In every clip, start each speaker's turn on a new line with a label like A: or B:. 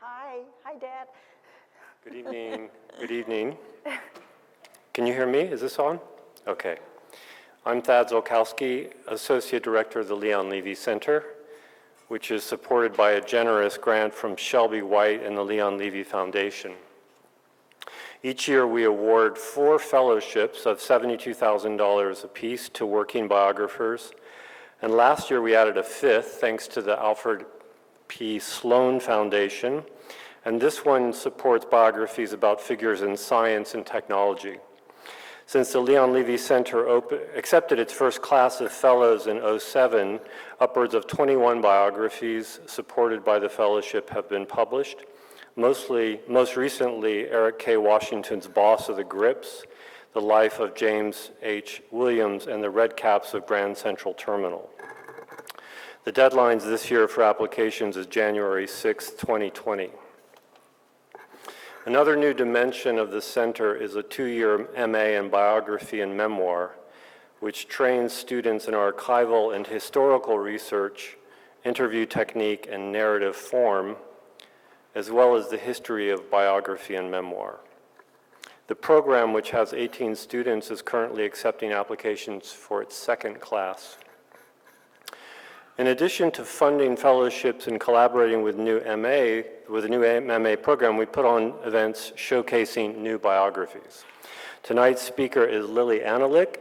A: Hi, Dad.
B: Good evening. Good evening. Can you hear me? Is this on? Okay. I'm Thad Zolkowski, Associate Director of the Leon Levy Center, which is supported by a generous grant from Shelby White and the Leon Levy Foundation. Each year we award 4 fellowships of $72,000 apiece to working biographers, and last year we added a 5th thanks to the Alfred P. Sloan Foundation, and this one supports biographies about figures in science and technology. Since the Leon Levy Center accepted its first class of fellows in 2007, upwards of 21 biographies supported by the fellowship have been published. Most recently, Eric K. Washington's Boss of the Grips, The Life of James H. Williams, and the Red Caps of Grand Central Terminal. The deadlines this year for applications is January 6, 2020. Another new dimension of the center is a 2-year MA in biography and memoir, which trains students in archival and historical research, interview technique, and narrative form, as well as the history of biography and memoir. The program, which has 18 students, is currently accepting applications for its 2nd class. In addition to funding fellowships and collaborating with the new MA program, we put on events showcasing new biographies. Tonight's speaker is Lily Analick,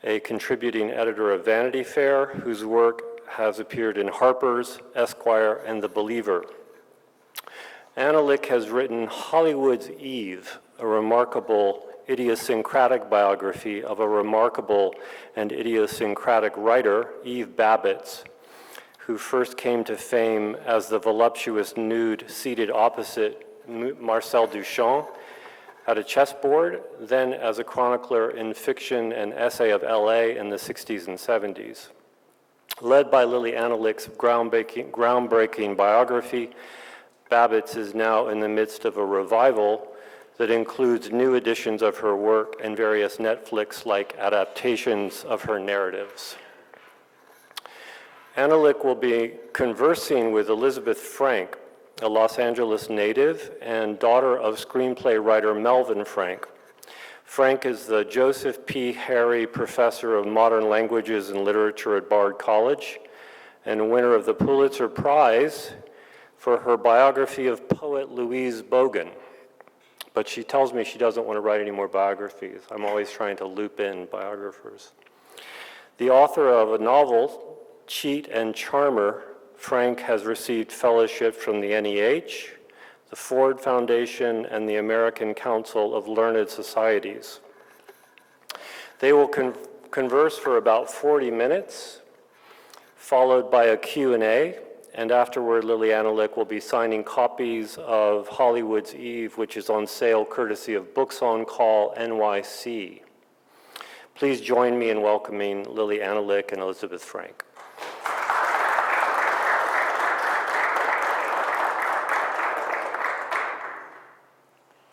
B: a contributing editor of Vanity Fair, whose work has appeared in Harper's, Esquire, and The Believer. Analick has written Hollywood's Eve, a remarkable idiosyncratic biography of a remarkable and idiosyncratic writer, Eve Babitz, who first came to fame as the voluptuous nude seated opposite Marcel Duchamp at a chessboard, then as a chronicler in Fiction and Essay of LA in the 60s and 70s. Led by Lily Analick's groundbreaking biography, Babitz is now in the midst of a revival that includes new editions of her work and various Netflix-like adaptations of her narratives. Analick will be conversing with Elizabeth Frank, a Los Angeles native and daughter of screenplay writer Melvin Frank. Frank is the Joseph P. Harry Professor of Modern Languages and Literature at Bard College and winner of the Pulitzer Prize for her biography of poet Louise Bogan. But she tells me she doesn't want to write any more biographies. I'm always trying to loop in biographers. The author of a novel, Cheat and Charmer, Frank has received fellowship from the NEH, the Ford Foundation, and the American Council of Learned Societies. They will converse for about 40 minutes, followed by a Q&A, and afterward, Lily Analick will be signing copies of Hollywood's Eve, which is on sale courtesy of Books on Call NYC. Please join me in welcoming Lily Analick and Elizabeth Frank.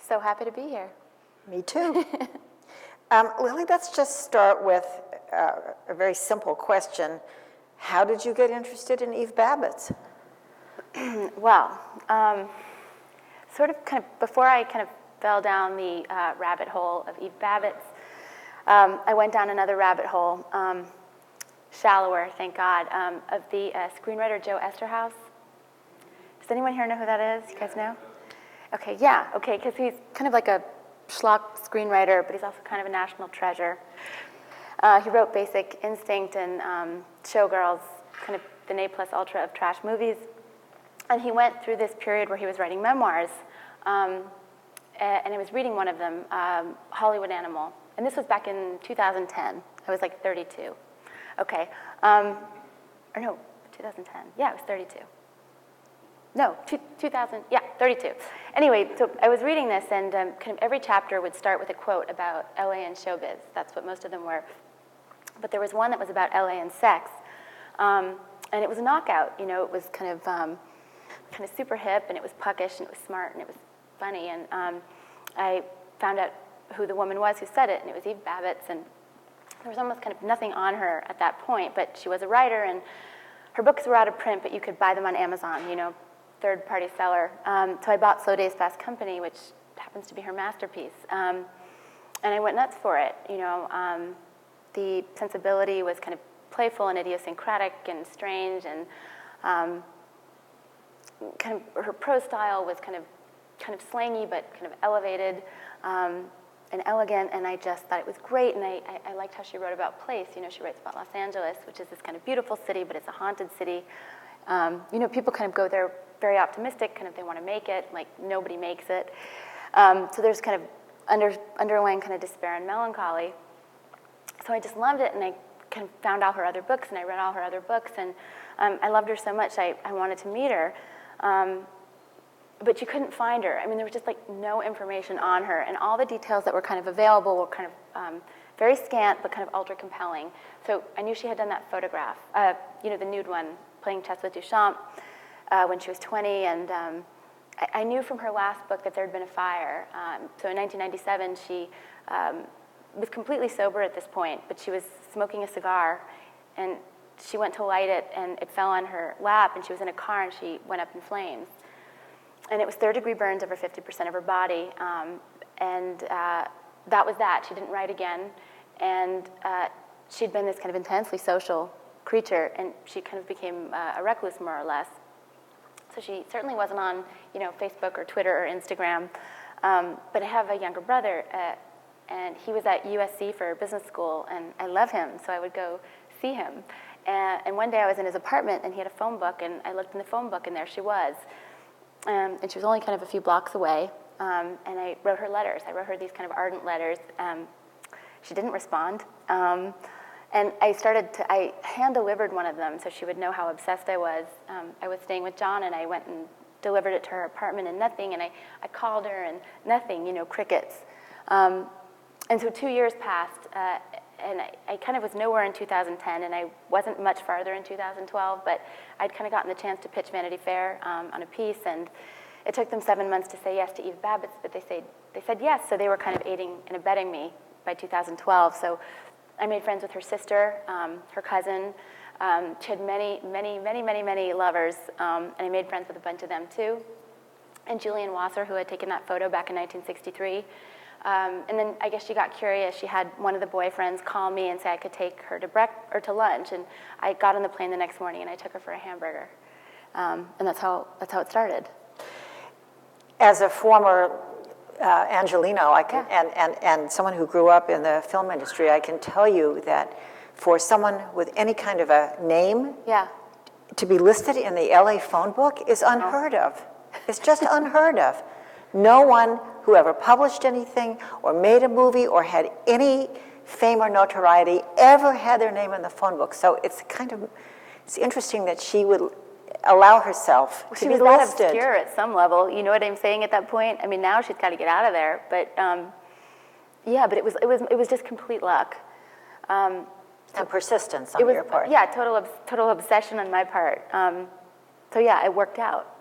C: So happy to be here.
A: Me too. Lily, let's just start with a very simple question. How did you get interested in Eve Babitz?
C: Well, before I fell down the rabbit hole of Eve Babitz, I went down another rabbit hole, shallower, thank God, of the screenwriter Joe Esterhaus. Does anyone here know who that is? You guys know? Okay, yeah, okay, because he's kind of like a schlock screenwriter, but he's also kind of a national treasure. He wrote Basic Instinct and Showgirls, kind of the ne plus ultra of trash movies. And he went through this period where he was writing memoirs, and I was reading one of them, Hollywood Animal. And this was back in 2010. I was like 32. Okay. Or no, 2010. Yeah, I was 32. No, 2000, yeah, 32. Anyway, so I was reading this, and kind of every chapter would start with a quote about LA and showbiz. That's what most of them were. But there was one that was about LA and sex, and it was a knockout. You know, it was kind of super hip, and it was puckish, and it was smart, and it was funny. And I found out who the woman was who said it, and it was Eve Babitz. And there was almost kind of nothing on her at that point, but she was a writer, and her books were out of print, but you could buy them on Amazon, you know. third-party seller. So I bought Slow Days Fast Company, which happens to be her masterpiece. And I went nuts for it. The sensibility was kind of playful and idiosyncratic and strange, and kind of her prose style was kind of slangy but kind of elevated and elegant, and I just thought it was great. And I liked how she wrote about place. She writes about Los Angeles, which is this kind of beautiful city, but it's a haunted city. People kind of go there very optimistic, kind of they want to make it, like nobody makes it. So there's kind of underlying kind of despair and melancholy. So I just loved it, and I kind of found all her other books, and I read all her other books, and I loved her so much I wanted to meet her. But you couldn't find her. I mean, there was just like no information on her, and all the details that were kind of available were kind of very scant, but kind of ultra compelling. So I knew she had done that photograph, the nude one, playing chess with Duchamp, when she was 20, and I knew from her last book that there had been a fire. So in 1997, she was completely sober at this point, but she was smoking a cigar, and she went to light it, and it fell on her lap, and she was in a car, and she went up in flames. And it was third-degree burns over 50% of her body, and that was that. She didn't write again, and she'd been this kind of intensely social creature, and she kind of became a recluse, more or less. So she certainly wasn't on, Facebook or Twitter or Instagram. But I have a younger brother, and he was at USC for business school, and I love him, so I would go see him. And one day I was in his apartment, and he had a phone book, and I looked in the phone book, and there she was. And she was only kind of a few blocks away, and I wrote her letters. I wrote her these kind of ardent letters. She didn't respond, and I hand-delivered one of them so she would know how obsessed I was. I was staying with John, and I went and delivered it to her apartment, and nothing, and I called her, and nothing, crickets. And so 2 years passed, and I kind of was nowhere in 2010, and I wasn't much farther in 2012, but I'd kind of gotten the chance to pitch Vanity Fair on a piece, and it took them 7 months to say yes to Eve Babbitts, but they said yes, so they were kind of aiding and abetting me by 2012. So I made friends with her sister, her cousin. She had many lovers, and I made friends with a bunch of them too. And Julian Wasser, who had taken that photo back in 1963. And then I guess she got curious. She had one of the boyfriends call me and say I could take her to lunch, and I got on the plane the next morning and I took her for a hamburger, and that's how it started.
A: As a former Angelino, and someone who grew up in the film industry, I can tell you that for someone with any kind of a name, to be listed in the LA phone book is unheard of. It's just unheard of. No one who ever published anything or made a movie or had any fame or notoriety ever had their name in the phone book. So it's interesting that she would allow herself to be listed.
C: She was that obscure at some level. You know what I'm saying at that point? I mean, now she's got to get out of there. But but it was just complete luck.
A: And persistence on your part.
C: Yeah, total obsession on my part. So yeah, it worked out.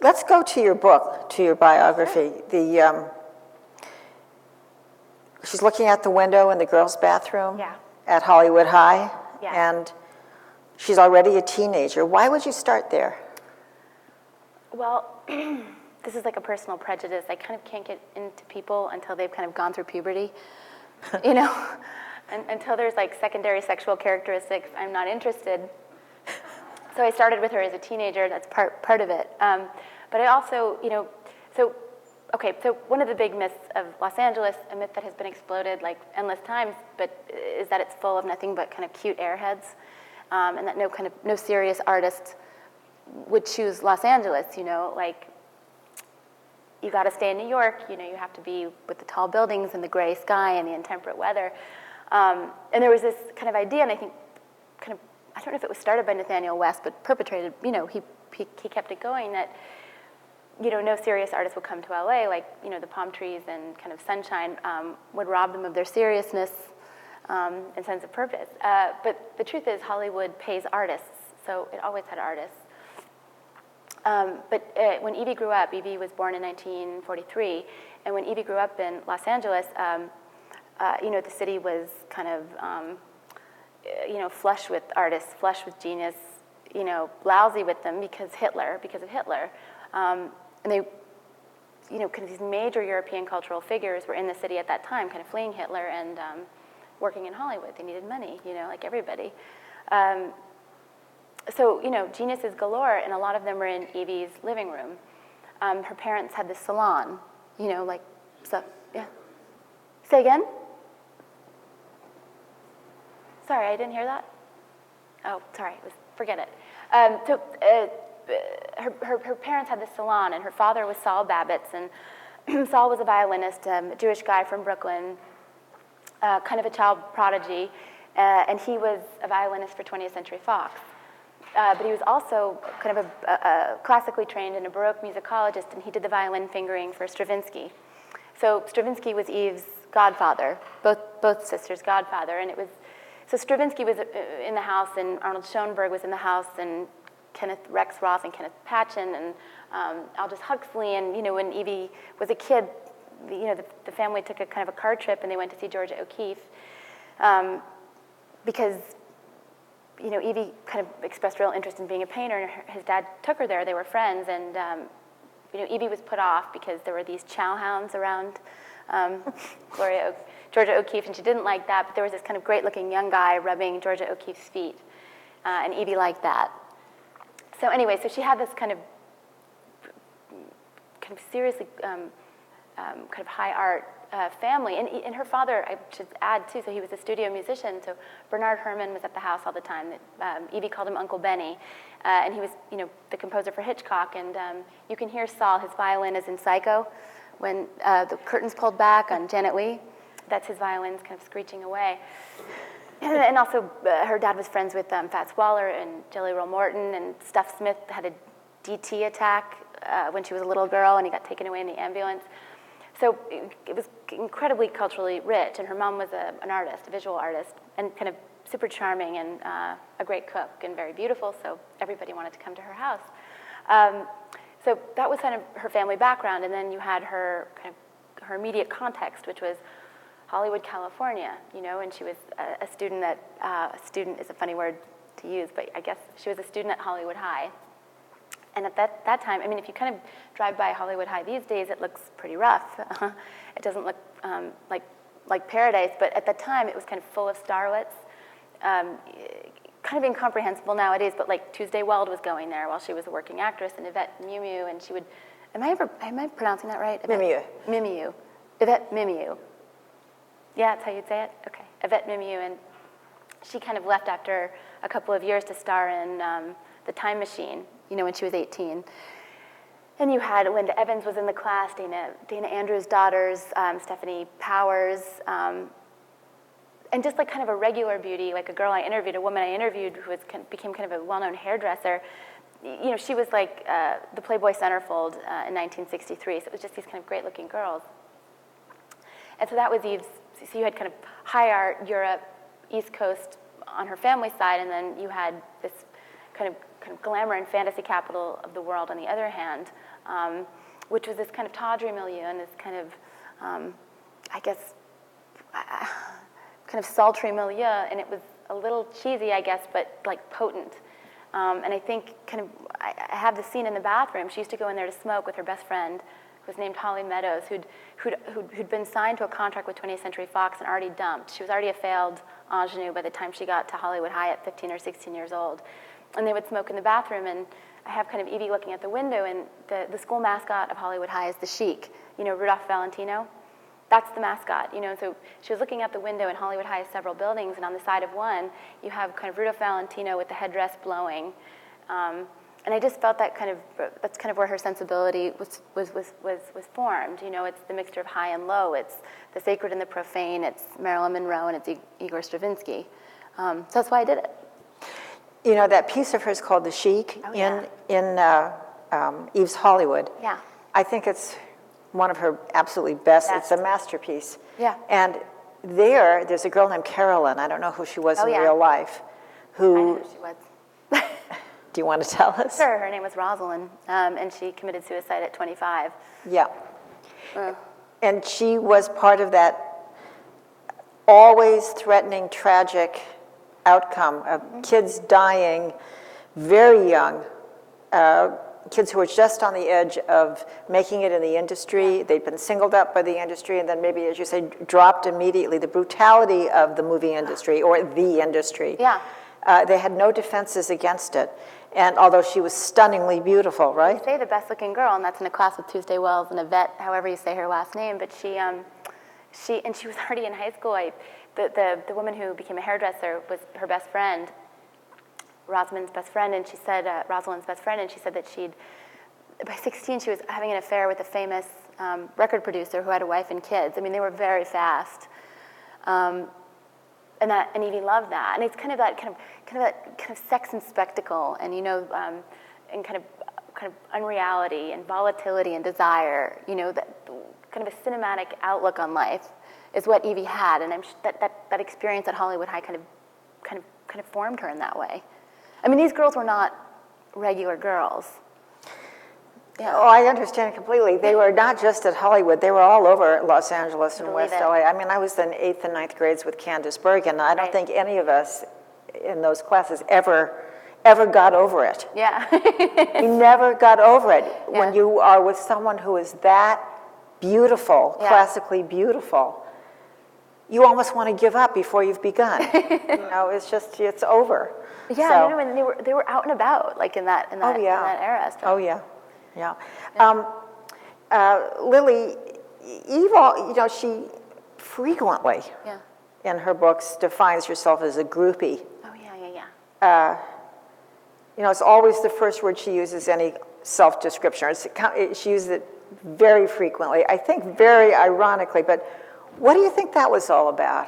A: Let's go to your book, to your biography. She's looking out the window in the girls' bathroom at Hollywood High, and she's already a teenager. Why would you start there?
C: Well, this is like a personal prejudice. I kind of can't get into people until they've kind of gone through puberty, until there's like secondary sexual characteristics, I'm not interested. So I started with her as a teenager. That's part of it. But I also, so one of the big myths of Los Angeles, a myth that has been exploded like endless times, but is that it's full of nothing but kind of cute airheads, and that no serious artist would choose Los Angeles. Like you got to stay in New York. You have to be with the tall buildings and the gray sky and the intemperate weather. And there was this kind of idea, and I think I don't know if it was started by Nathaniel West, but perpetrated, he kept it going that, no serious artist would come to LA, like, the palm trees and kind of sunshine would rob them of their seriousness and sense of purpose. But the truth is Hollywood pays artists, so it always had artists. But when Evie grew up, Evie was born in 1943, and when Evie grew up in Los Angeles, the city was kind of, flush with artists, flush with genius. lousy with them because of Hitler. And they, kind of these major European cultural figures were in the city at that time, kind of fleeing Hitler and working in Hollywood. They needed money, like everybody. So, geniuses galore, and a lot of them were in Evie's living room. Her parents had this salon, stuff. Yeah. Say again? Sorry, I didn't hear that. Oh, sorry, forget it. Her parents had this salon, and her father was Saul Babbitts, and Saul was a violinist, a Jewish guy from Brooklyn, kind of a child prodigy, and he was a violinist for 20th Century Fox. But he was also kind of a classically trained and a Baroque musicologist, and he did the violin fingering for Stravinsky. So Stravinsky was Eve's godfather, both sisters' godfather, and so Stravinsky was in the house, and Arnold Schoenberg was in the house, and Rex Roth and Kenneth Patchen, and Aldous Huxley, and when Evie was a kid, the family took a kind of a car trip, and they went to see Georgia O'Keeffe, because Evie kind of expressed real interest in being a painter, and his dad took her there. They were friends, and Evie was put off because there were these chow hounds around Georgia O'Keeffe, and she didn't like that, but there was this kind of great-looking young guy rubbing Georgia O'Keeffe's feet, and Evie liked that. So anyway, so she had this kind of seriously kind of high art family, and her father, I should add too, so he was a studio musician, so Bernard Herrmann was at the house all the time. Evie called him Uncle Benny, and he was the composer for Hitchcock, and you can hear Saul, his violin is in Psycho, when the curtains pulled back on Janet Leigh. That's his violins kind of screeching away. And also, her dad was friends with Fats Waller and Jelly Roll Morton, and Stuff Smith had a DT attack when she was a little girl, and he got taken away in the ambulance. So it was incredibly culturally rich, and her mom was an artist, a visual artist, and kind of super charming and a great cook and very beautiful, so everybody wanted to come to her house. So that was kind of her family background, and then you had her her immediate context, which was Hollywood, California, and she was a student student is a funny word to use, but I guess she was a student at Hollywood High. And at that time, I mean, if you kind of drive by Hollywood High these days, it looks pretty rough. It doesn't look like paradise, but at the time, it was kind of full of starlets. Kind of incomprehensible nowadays, but like Tuesday Weld was going there while she was a working actress, and Yvette Mimieux, and she would, am I pronouncing that right? Mimieux. Yvette Mimieux. Yeah, that's how you'd say it? Okay, Yvette Mimieux, and she kind of left after a couple of years to star in The Time Machine, when she was 18. And you had Linda Evans was in the class, Dana Andrews' daughters, Stephanie Powers, and just like kind of a regular beauty, like a woman I interviewed who became kind of a well-known hairdresser. She was like the Playboy centerfold in 1963, so it was just these kind of great-looking girls. And so that was Eve's, so you had kind of high art, Europe, East Coast on her family side, and then you had this kind of glamour and fantasy capital of the world on the other hand, which was this kind of tawdry milieu and this kind of, I guess, kind of sultry milieu, and it was a little cheesy, I guess, but like potent. And I think I have the scene in the bathroom. She used to go in there to smoke with her best friend, who was named Holly Meadows, who'd been signed to a contract with 20th Century Fox and already dumped. She was already a failed ingenue by the time she got to Hollywood High at 15 or 16 years old. And they would smoke in the bathroom, and I have kind of Evie looking at the window, and the school mascot of Hollywood High is the Sheik, Rudolph Valentino. That's the mascot, so she was looking out the window, and Hollywood High has several buildings, and on the side of one, you have kind of Rudolph Valentino with the headdress blowing. And I just felt that's kind of where her sensibility was formed. It's the mixture of high and low. It's the sacred and the profane. It's Marilyn Monroe, and it's Igor Stravinsky. So that's why I did it.
A: That piece of hers called The Sheik in Eve's Hollywood.
C: Yeah.
A: I think it's one of her absolutely best. It's a masterpiece.
C: Yeah.
A: And there's a girl named Carolyn. I don't know who she was in real life.
C: I know who she was.
A: Do you want to tell us?
C: Sure. Her name was Rosalind, and she committed suicide at 25.
A: Yeah. And she was part of that always threatening, tragic outcome of kids dying very young, kids who were just on the edge of making it in the industry. They'd been singled out by the industry and then maybe, as you say, dropped immediately. The brutality of the movie industry, or the industry.
C: Yeah.
A: They had no defenses against it. And although she was stunningly beautiful, right?
C: I say the best looking girl, and that's in a class with Tuesday Wells and Yvette, however you say her last name, but she was already in high school. The woman who became a hairdresser was her best friend, Rosalind's best friend, and she said, that by 16, she was having an affair with a famous record producer who had a wife and kids. I mean, they were very fast. And Evie loved that. And it's kind of that sex and spectacle, and and kind of unreality and volatility and desire. That kind of a cinematic outlook on life is what Evie had, and that experience at Hollywood High kind of formed her in that way. I mean, these girls were not regular girls.
A: Yeah. Oh, I understand completely. They were not just at Hollywood. They were all over Los Angeles and West LA. I mean, I was in 8th and 9th grades with Candice Bergen. I don't think any of us in those classes ever got over it.
C: Yeah.
A: We never got over it.
C: Yeah.
A: When you are with someone who is that beautiful,
C: Yeah.
A: classically beautiful, you almost want to give up before you've begun. It's over.
C: Yeah,
A: So,
C: and they were out and about, like in that era. So.
A: Oh, yeah. Yeah. Lily, Eve, she frequently
C: Yeah.
A: in her books defines herself as a groupie.
C: Oh, yeah.
A: It's always the first word she uses any self-description. She uses it very frequently, I think very ironically, but what do you think that was all about?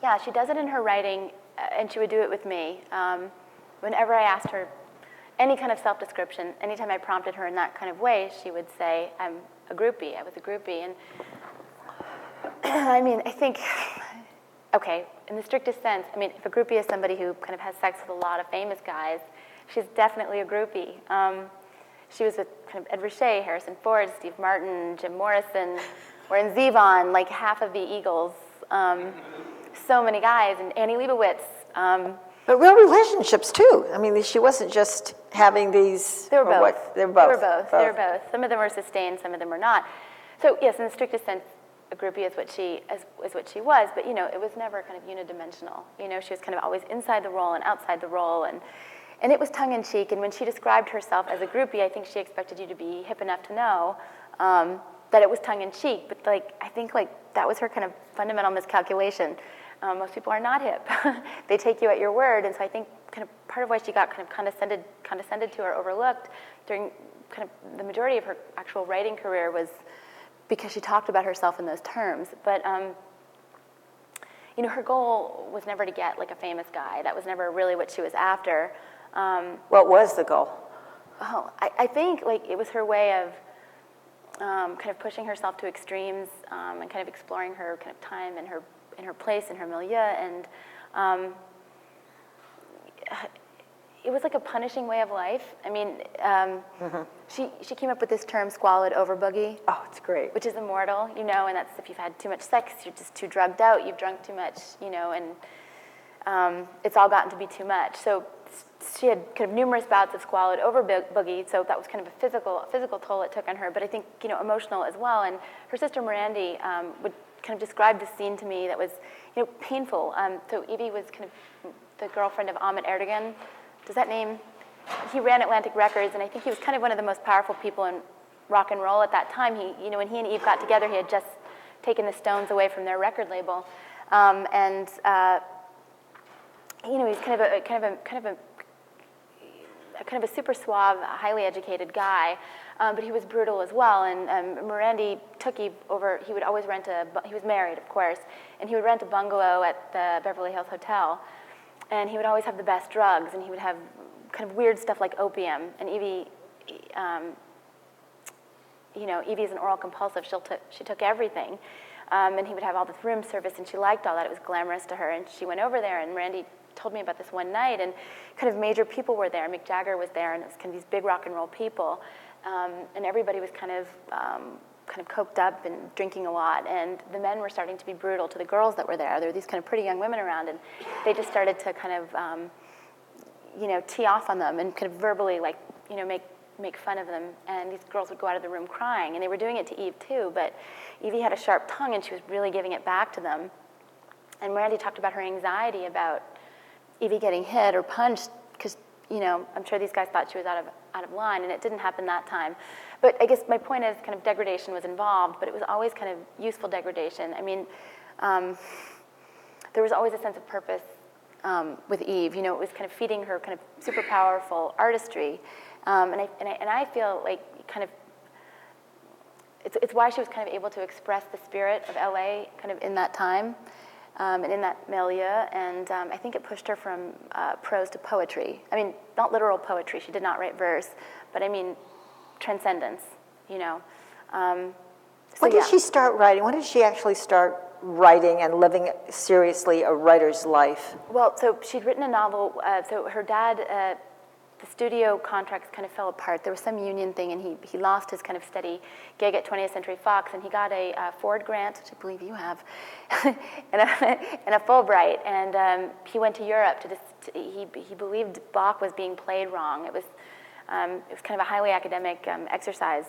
C: Yeah, she does it in her writing, and she would do it with me. Whenever I asked her any kind of self-description, anytime I prompted her in that kind of way, she would say, I was a groupie. And I mean, I think, okay, in the strictest sense, I mean, if a groupie is somebody who kind of has sex with a lot of famous guys, she's definitely a groupie. She was with kind of Ed Ruscha, Harrison Ford, Steve Martin, Jim Morrison, Warren Zevon, like half of the Eagles, so many guys, and Annie Leibovitz.
A: But real relationships, too. I mean, she wasn't just having these...
C: They were both.
A: They were both.
C: They were both. Some of them were sustained, some of them were not. So, yes, in the strictest sense, a groupie is what she was, but, it was never kind of unidimensional. She was kind of always inside the role and outside the role, and it was tongue-in-cheek, and when she described herself as a groupie, I think she expected you to be hip enough to know that it was tongue-in-cheek, but, I think, that was her kind of fundamental miscalculation. Most people are not hip. They take you at your word, and so I think kind of part of why she got kind of condescended to or overlooked during kind of the majority of her actual writing career was because she talked about herself in those terms. But her goal was never to get like a famous guy. That was never really what she was after.
A: What was the goal?
C: Oh, I think it was her way of kind of pushing herself to extremes and kind of exploring her kind of time and her place in her milieu, and it was like a punishing way of life. I mean, she came up with this term, squalid overboogie.
A: Oh, it's great.
C: Which is immortal, and that's if you've had too much sex, you're just too drugged out, you've drunk too much, and it's all gotten to be too much. So she had kind of numerous bouts of squalid overboogie, so that was kind of a physical toll it took on her, but I think, emotional as well. And her sister Mirandy would kind of describe this scene to me that was, painful. So Evie was kind of the girlfriend of Ahmet Ertegun. Does that name? He ran Atlantic Records, and I think he was kind of one of the most powerful people in rock and roll at that time. When he and Eve got together, he had just taken the Stones away from their record label, and he's kind of a super suave, highly educated guy. But he was brutal as well, and Mirandy took Eve over. He would always rent he was married, of course, and he would rent a bungalow at the Beverly Hills Hotel, and he would always have the best drugs, and he would have kind of weird stuff like opium, and Evie, Evie's an oral compulsive, she took everything, and he would have all this room service, and she liked all that, it was glamorous to her, and she went over there, and Mirandy told me about this one night, and kind of major people were there. Mick Jagger was there, and it was kind of these big rock and roll people. And everybody was kind of coked up and drinking a lot, and the men were starting to be brutal to the girls that were there. There were these kind of pretty young women around, and they just started to kind of, tee off on them and kind of verbally, like, make fun of them. And these girls would go out of the room crying. And they were doing it to Eve, too. But Evie had a sharp tongue, and she was really giving it back to them. And Randy talked about her anxiety about Evie getting hit or punched because, I'm sure these guys thought she was out of line, and it didn't happen that time. But I guess my point is kind of degradation was involved, but it was always kind of useful degradation. I mean, there was always a sense of purpose with Eve. It was kind of feeding her kind of super powerful artistry. And I feel like kind of, it's why she was kind of able to express the spirit of LA kind of in that time. And in that milieu, and I think it pushed her from prose to poetry. I mean, not literal poetry, she did not write verse, but I mean transcendence,
A: When did she start writing? When did she actually start writing and living seriously a writer's life?
C: Well, so she'd written a novel, so her dad, the studio contracts kind of fell apart. There was some union thing, and he lost his kind of steady gig at 20th Century Fox, and he got a Ford grant, which I believe you have, and a Fulbright, and he went to Europe he believed Bach was being played wrong. It was kind of a highly academic exercise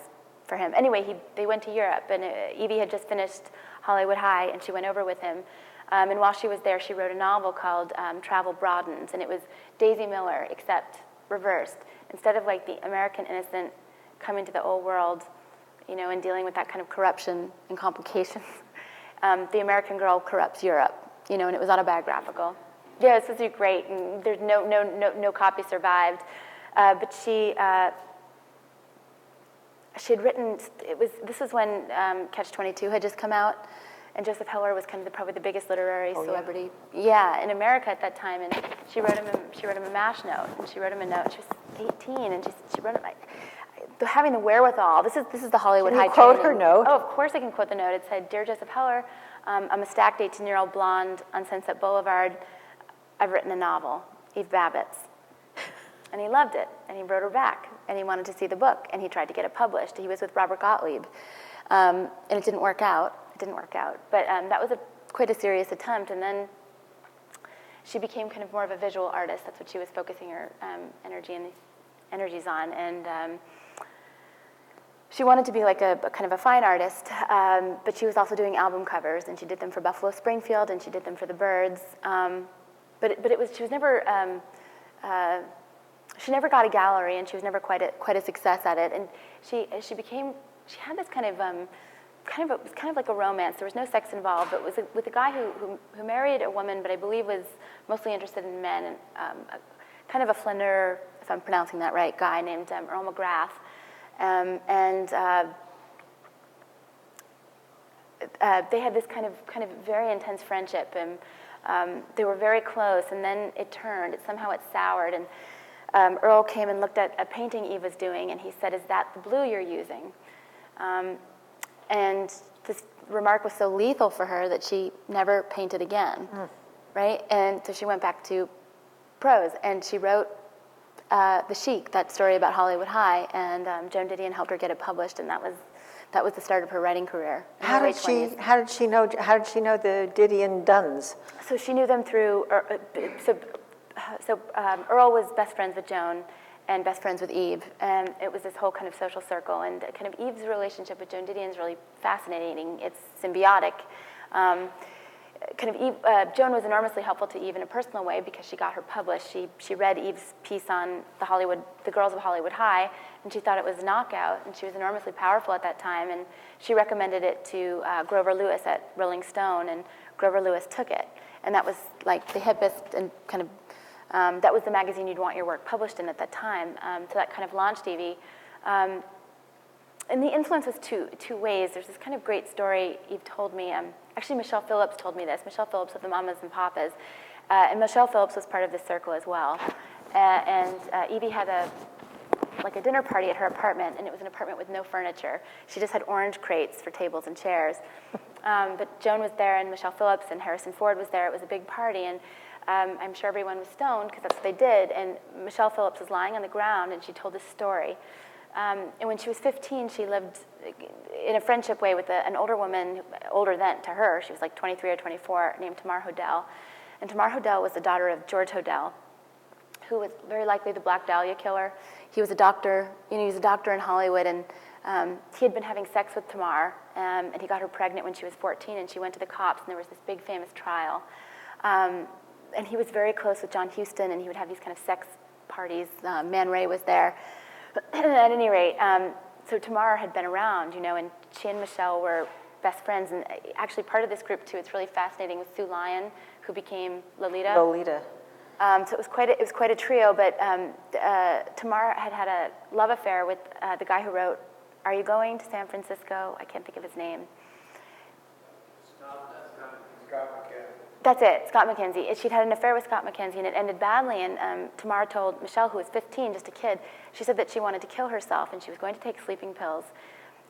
C: for him. Anyway, they went to Europe, and Evie had just finished Hollywood High, and she went over with him. And while she was there, she wrote a novel called Travel Broadens, and it was Daisy Miller, except reversed. Instead of like the American innocent coming to the old world, and dealing with that kind of corruption and complications, the American girl corrupts Europe, and it was autobiographical. Yeah, this was great, and there's no copy survived. But she had written. This was when Catch-22 had just come out, and Joseph Heller was kind of probably the biggest literary celebrity, in America at that time. And she wrote him a MASH note, and she wrote him a note. She was 18, and she wrote him. Having the wherewithal. This is the Hollywood High.
A: Can you quote her note?
C: Oh, of course I can quote the note. It said, "Dear Joseph Heller, I'm a stacked 18-year-old blonde on Sunset Boulevard. I've written a novel, Eve Babbitts." And he loved it, and he wrote her back, and he wanted to see the book, and he tried to get it published. He was with Robert Gottlieb, and it didn't work out. But that was quite a serious attempt, and then she became kind of more of a visual artist. That's what she was focusing her energies on, and she wanted to be like a kind of a fine artist, but she was also doing album covers, and she did them for Buffalo Springfield, and she did them for the Byrds. But she never got a gallery, and she was never quite a success at it. And she had this kind of like a romance. There was no sex involved, but it was with a guy who married a woman, but I believe was mostly interested in men, and kind of a flaneur, if I'm pronouncing that right, guy named Earl McGrath. They had this kind of very intense friendship, and they were very close. And then it turned. Somehow it soured. And Earl came and looked at a painting Eve was doing, and he said, "Is that the blue you're using?" And this remark was so lethal for her that she never painted again, right? And so she went back to prose, and she wrote The Chic, that story about Hollywood High, and Joan Didion helped her get it published, and that was the start of her writing career.
A: How did she know the Didion Duns?
C: So she knew them through. Earl was best friends with Joan and best friends with Eve, and it was this whole kind of social circle. And kind of Eve's relationship with Joan Didion is really fascinating. It's symbiotic. Joan was enormously helpful to Eve in a personal way because she got her published. She read Eve's piece on the Girls of Hollywood High, and she thought it was a knockout, and she was enormously powerful at that time. And she recommended it to Grover Lewis at Rolling Stone, and Grover Lewis took it. And that was like the hippest and kind of that was the magazine you'd want your work published in at that time. So that kind of launched Evie. And the influence was two ways. There's this kind of great story Eve told me. Actually, Michelle Phillips told me this. Michelle Phillips of the Mamas and Papas. And Michelle Phillips was part of this circle as well. Evie had a dinner party at her apartment, and it was an apartment with no furniture. She just had orange crates for tables and chairs. But Joan was there, and Michelle Phillips and Harrison Ford was there. It was a big party, and I'm sure everyone was stoned because that's what they did. And Michelle Phillips was lying on the ground, and she told this story. And when she was 15, she lived in a friendship way with an older woman, older than to her. She was like 23 or 24, named Tamar Hodel. And Tamar Hodel was the daughter of George Hodel, who was very likely the Black Dahlia killer. He was a doctor, he was a doctor in Hollywood, and he had been having sex with Tamar, and he got her pregnant when she was 14, and she went to the cops, and there was this big famous trial. And he was very close with John Huston, and he would have these kind of sex parties. Man Ray was there. At any rate, so Tamar had been around, and she and Michelle were best friends, and actually part of this group too, it's really fascinating, with Sue Lyon, who became Lolita.
A: Lolita.
C: So it was quite a trio, but Tamar had a love affair with the guy who wrote Are You Going to San Francisco? I can't think of his name.
D: Scott McKenzie.
C: That's it, Scott McKenzie. She'd had an affair with Scott McKenzie, and it ended badly, and Tamar told Michelle, who was 15, just a kid, she said that she wanted to kill herself, and she was going to take sleeping pills,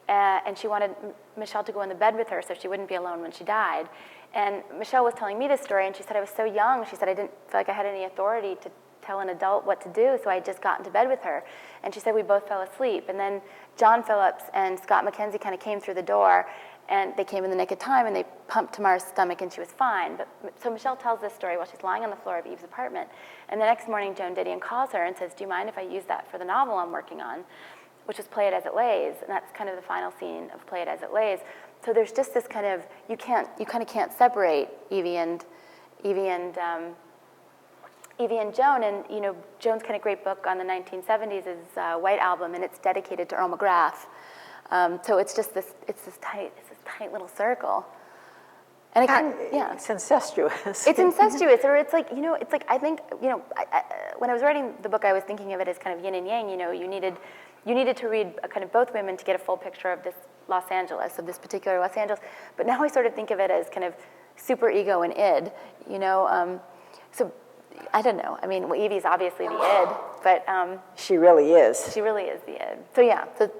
C: and she wanted Michelle to go in the bed with her so she wouldn't be alone when she died. And Michelle was telling me this story, and she said, I was so young, she said, I didn't feel like I had any authority to tell an adult what to do, so I just got into bed with her. And she said we both fell asleep. And then John Phillips and Scott McKenzie kind of came through the door, and they came in the nick of time, and they pumped Tamar's stomach, and she was fine. So Michelle tells this story while she's lying on the floor of Eve's apartment. And the next morning, Joan Didion calls her and says, do you mind if I use that for the novel I'm working on, which is Play It As It Lays. And that's kind of the final scene of Play It As It Lays. So there's just this kind of, you kind of can't separate Evie and Joan. And Joan's kind of great book on the 1970s is White Album, and it's dedicated to Earl McGrath. So it's just this tight little circle. And it kind of, yeah.
A: It's incestuous.
C: It's incestuous, or it's like, I think, when I was writing the book, I was thinking of it as kind of yin and yang. You needed to read kind of both women to get a full picture of this Los Angeles, of this particular Los Angeles. But now I sort of think of it as kind of super ego and id, So I don't know. I mean, Evie's obviously the id, but
A: She really is.
C: she really is the id. So yeah, go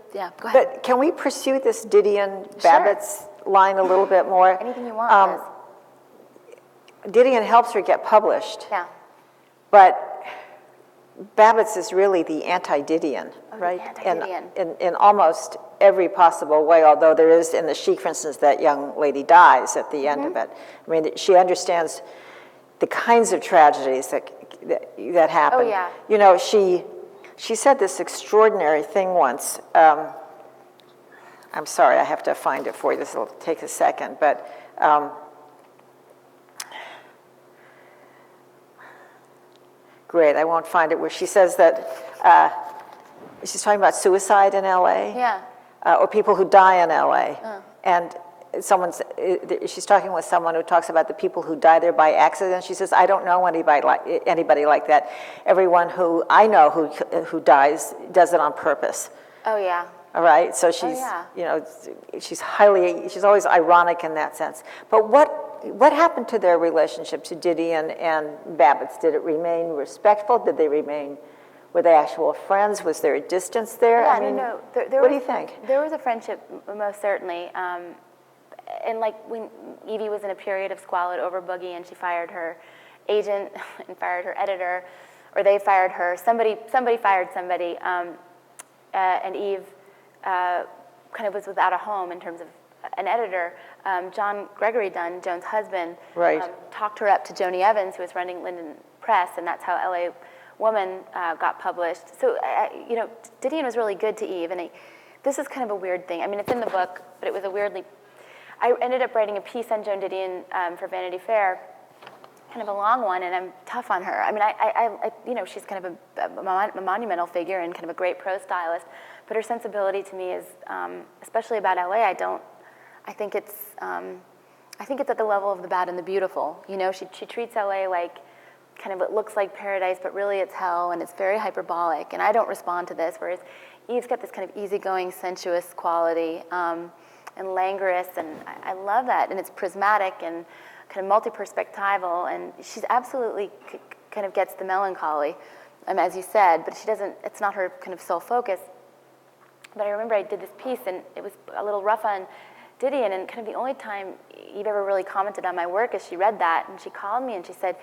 C: ahead.
A: But can we pursue this Didion-Babbitt's line a little bit more?
C: Anything you want, Liz.
A: Didion helps her get published,
C: Yeah.
A: but Babbitt's is really the anti-Didion,
C: Oh, the
A: right?
C: anti-Didion.
A: In almost every possible way, although there is, in The Sheik, for instance, that young lady dies at the end of it. I mean, she understands the kinds of tragedies that happen.
C: Oh, yeah.
A: She said this extraordinary thing once. I'm sorry, I have to find it for you. This will take a second, but great, I won't find it, where she says that she's talking about suicide in LA.
C: Yeah.
A: Or people who die in LA. And she's talking with someone who talks about the people who die there by accident. She says, I don't know anybody like that. Everyone who I know who dies does it on purpose.
C: Oh yeah.
A: All right, so she's,
C: yeah.
A: she's always ironic in that sense. But what happened to their relationship, to Didion and Babbitt's? Did it remain respectful? Were they actual friends? Was there a distance there?
C: Yeah,
A: I mean,
C: no.
A: What do you think?
C: There was a friendship, most certainly. And like when Evie was in a period of squalid overboogie, and she fired her agent and fired her editor, or they fired her. Somebody fired somebody, and Eve kind of was without a home in terms of an editor. John Gregory Dunn, Joan's husband,
A: Right.
C: Talked her up to Joni Evans, who was running Linden Press, and that's how LA Woman got published. So, Didion was really good to Eve, and this is kind of a weird thing. I mean, it's in the book, but it was I ended up writing a piece on Joan Didion for Vanity Fair, kind of a long one, and I'm tough on her. I mean, she's kind of a monumental figure and kind of a great prose stylist, but her sensibility to me is, especially about LA, I think it's at the level of the bad and the beautiful. She treats LA like kind of, it looks like paradise, but really it's hell, and it's very hyperbolic, and I don't respond to this, whereas Eve's got this kind of easygoing, sensuous quality, and languorous, and I love that, and it's prismatic and kind of multi-perspectival, and she's absolutely kind of gets the melancholy, as you said, but it's not her kind of sole focus. But I remember I did this piece, and it was a little rough on Didion, and kind of the only time Eve ever really commented on my work is she read that, and she called me and she said,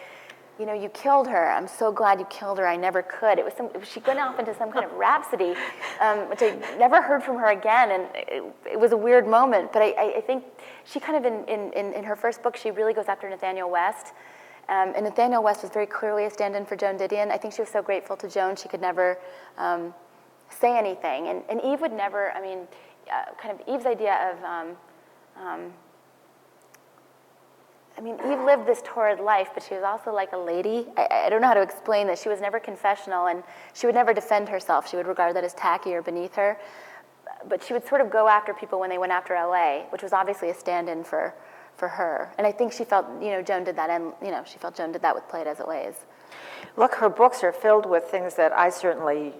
C: you killed her. I'm so glad you killed her. I never could. She went off into some kind of rhapsody, which I never heard from her again, and it was a weird moment. But I think she kind of, in her first book, she really goes after Nathaniel West, And Nathaniel West was very clearly a stand-in for Joan Didion. I think she was so grateful to Joan, she could never say anything. And Eve would never, I mean, kind of Eve's idea of, I mean, Eve lived this torrid life, but she was also like a lady. I don't know how to explain this. She was never confessional, and she would never defend herself. She would regard that as tacky or beneath her. But she would sort of go after people when they went after LA, which was obviously a stand-in for her. And I think she felt, Joan did that, and, she felt Joan did that with Play It As It Lays.
A: Look, her books are filled with things that I certainly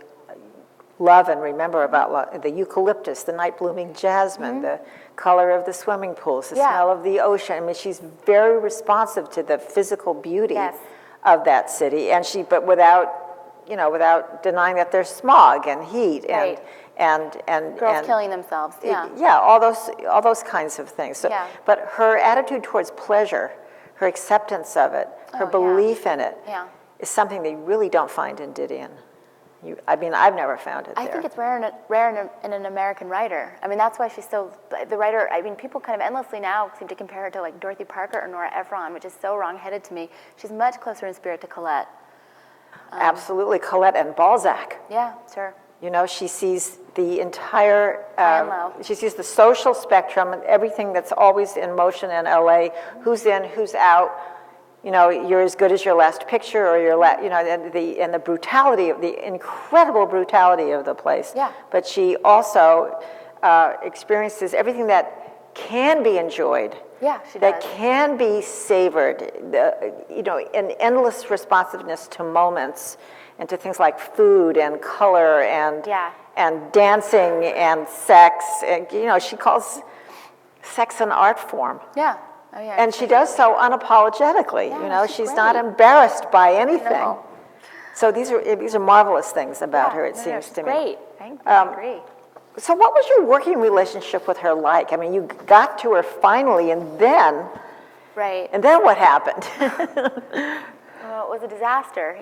A: love and remember about the eucalyptus, the night blooming jasmine, the color of the swimming pools, the smell of the ocean. I mean, she's very responsive to the physical beauty of that city, and but without denying that there's smog and heat and
C: girls killing themselves.
A: All those kinds of things. So, but her attitude towards pleasure, her acceptance of it, her belief in it, is something they really don't find in Didion. I've never found it there.
C: I think it's rare in an American writer. I mean, that's why she's so, the writer, I mean, people kind of endlessly now seem to compare her to like Dorothy Parker or Nora Ephron, which is so wrong-headed to me. She's much closer in spirit to Colette.
A: Absolutely, Colette and Balzac.
C: Yeah, sure.
A: She sees the entire,
C: High and low.
A: She sees the social spectrum and everything that's always in motion in LA, who's in, who's out. You're as good as your last picture, or and the brutality of the incredible brutality of the place.
C: Yeah.
A: But she also experiences everything that can be enjoyed.
C: Yeah, she
A: that
C: does.
A: can be savored. An endless responsiveness to moments and to things like food and color and dancing and sex. And, she calls sex an art form.
C: Yeah. Oh, yeah.
A: And she does so unapologetically. She's not embarrassed by anything.
C: No.
A: So these are marvelous things about her. It seems to me.
C: Great. I agree.
A: So what was your working relationship with her like? I mean, you got to her finally, and then.
C: Right.
A: And then what happened?
C: Well, it was a disaster.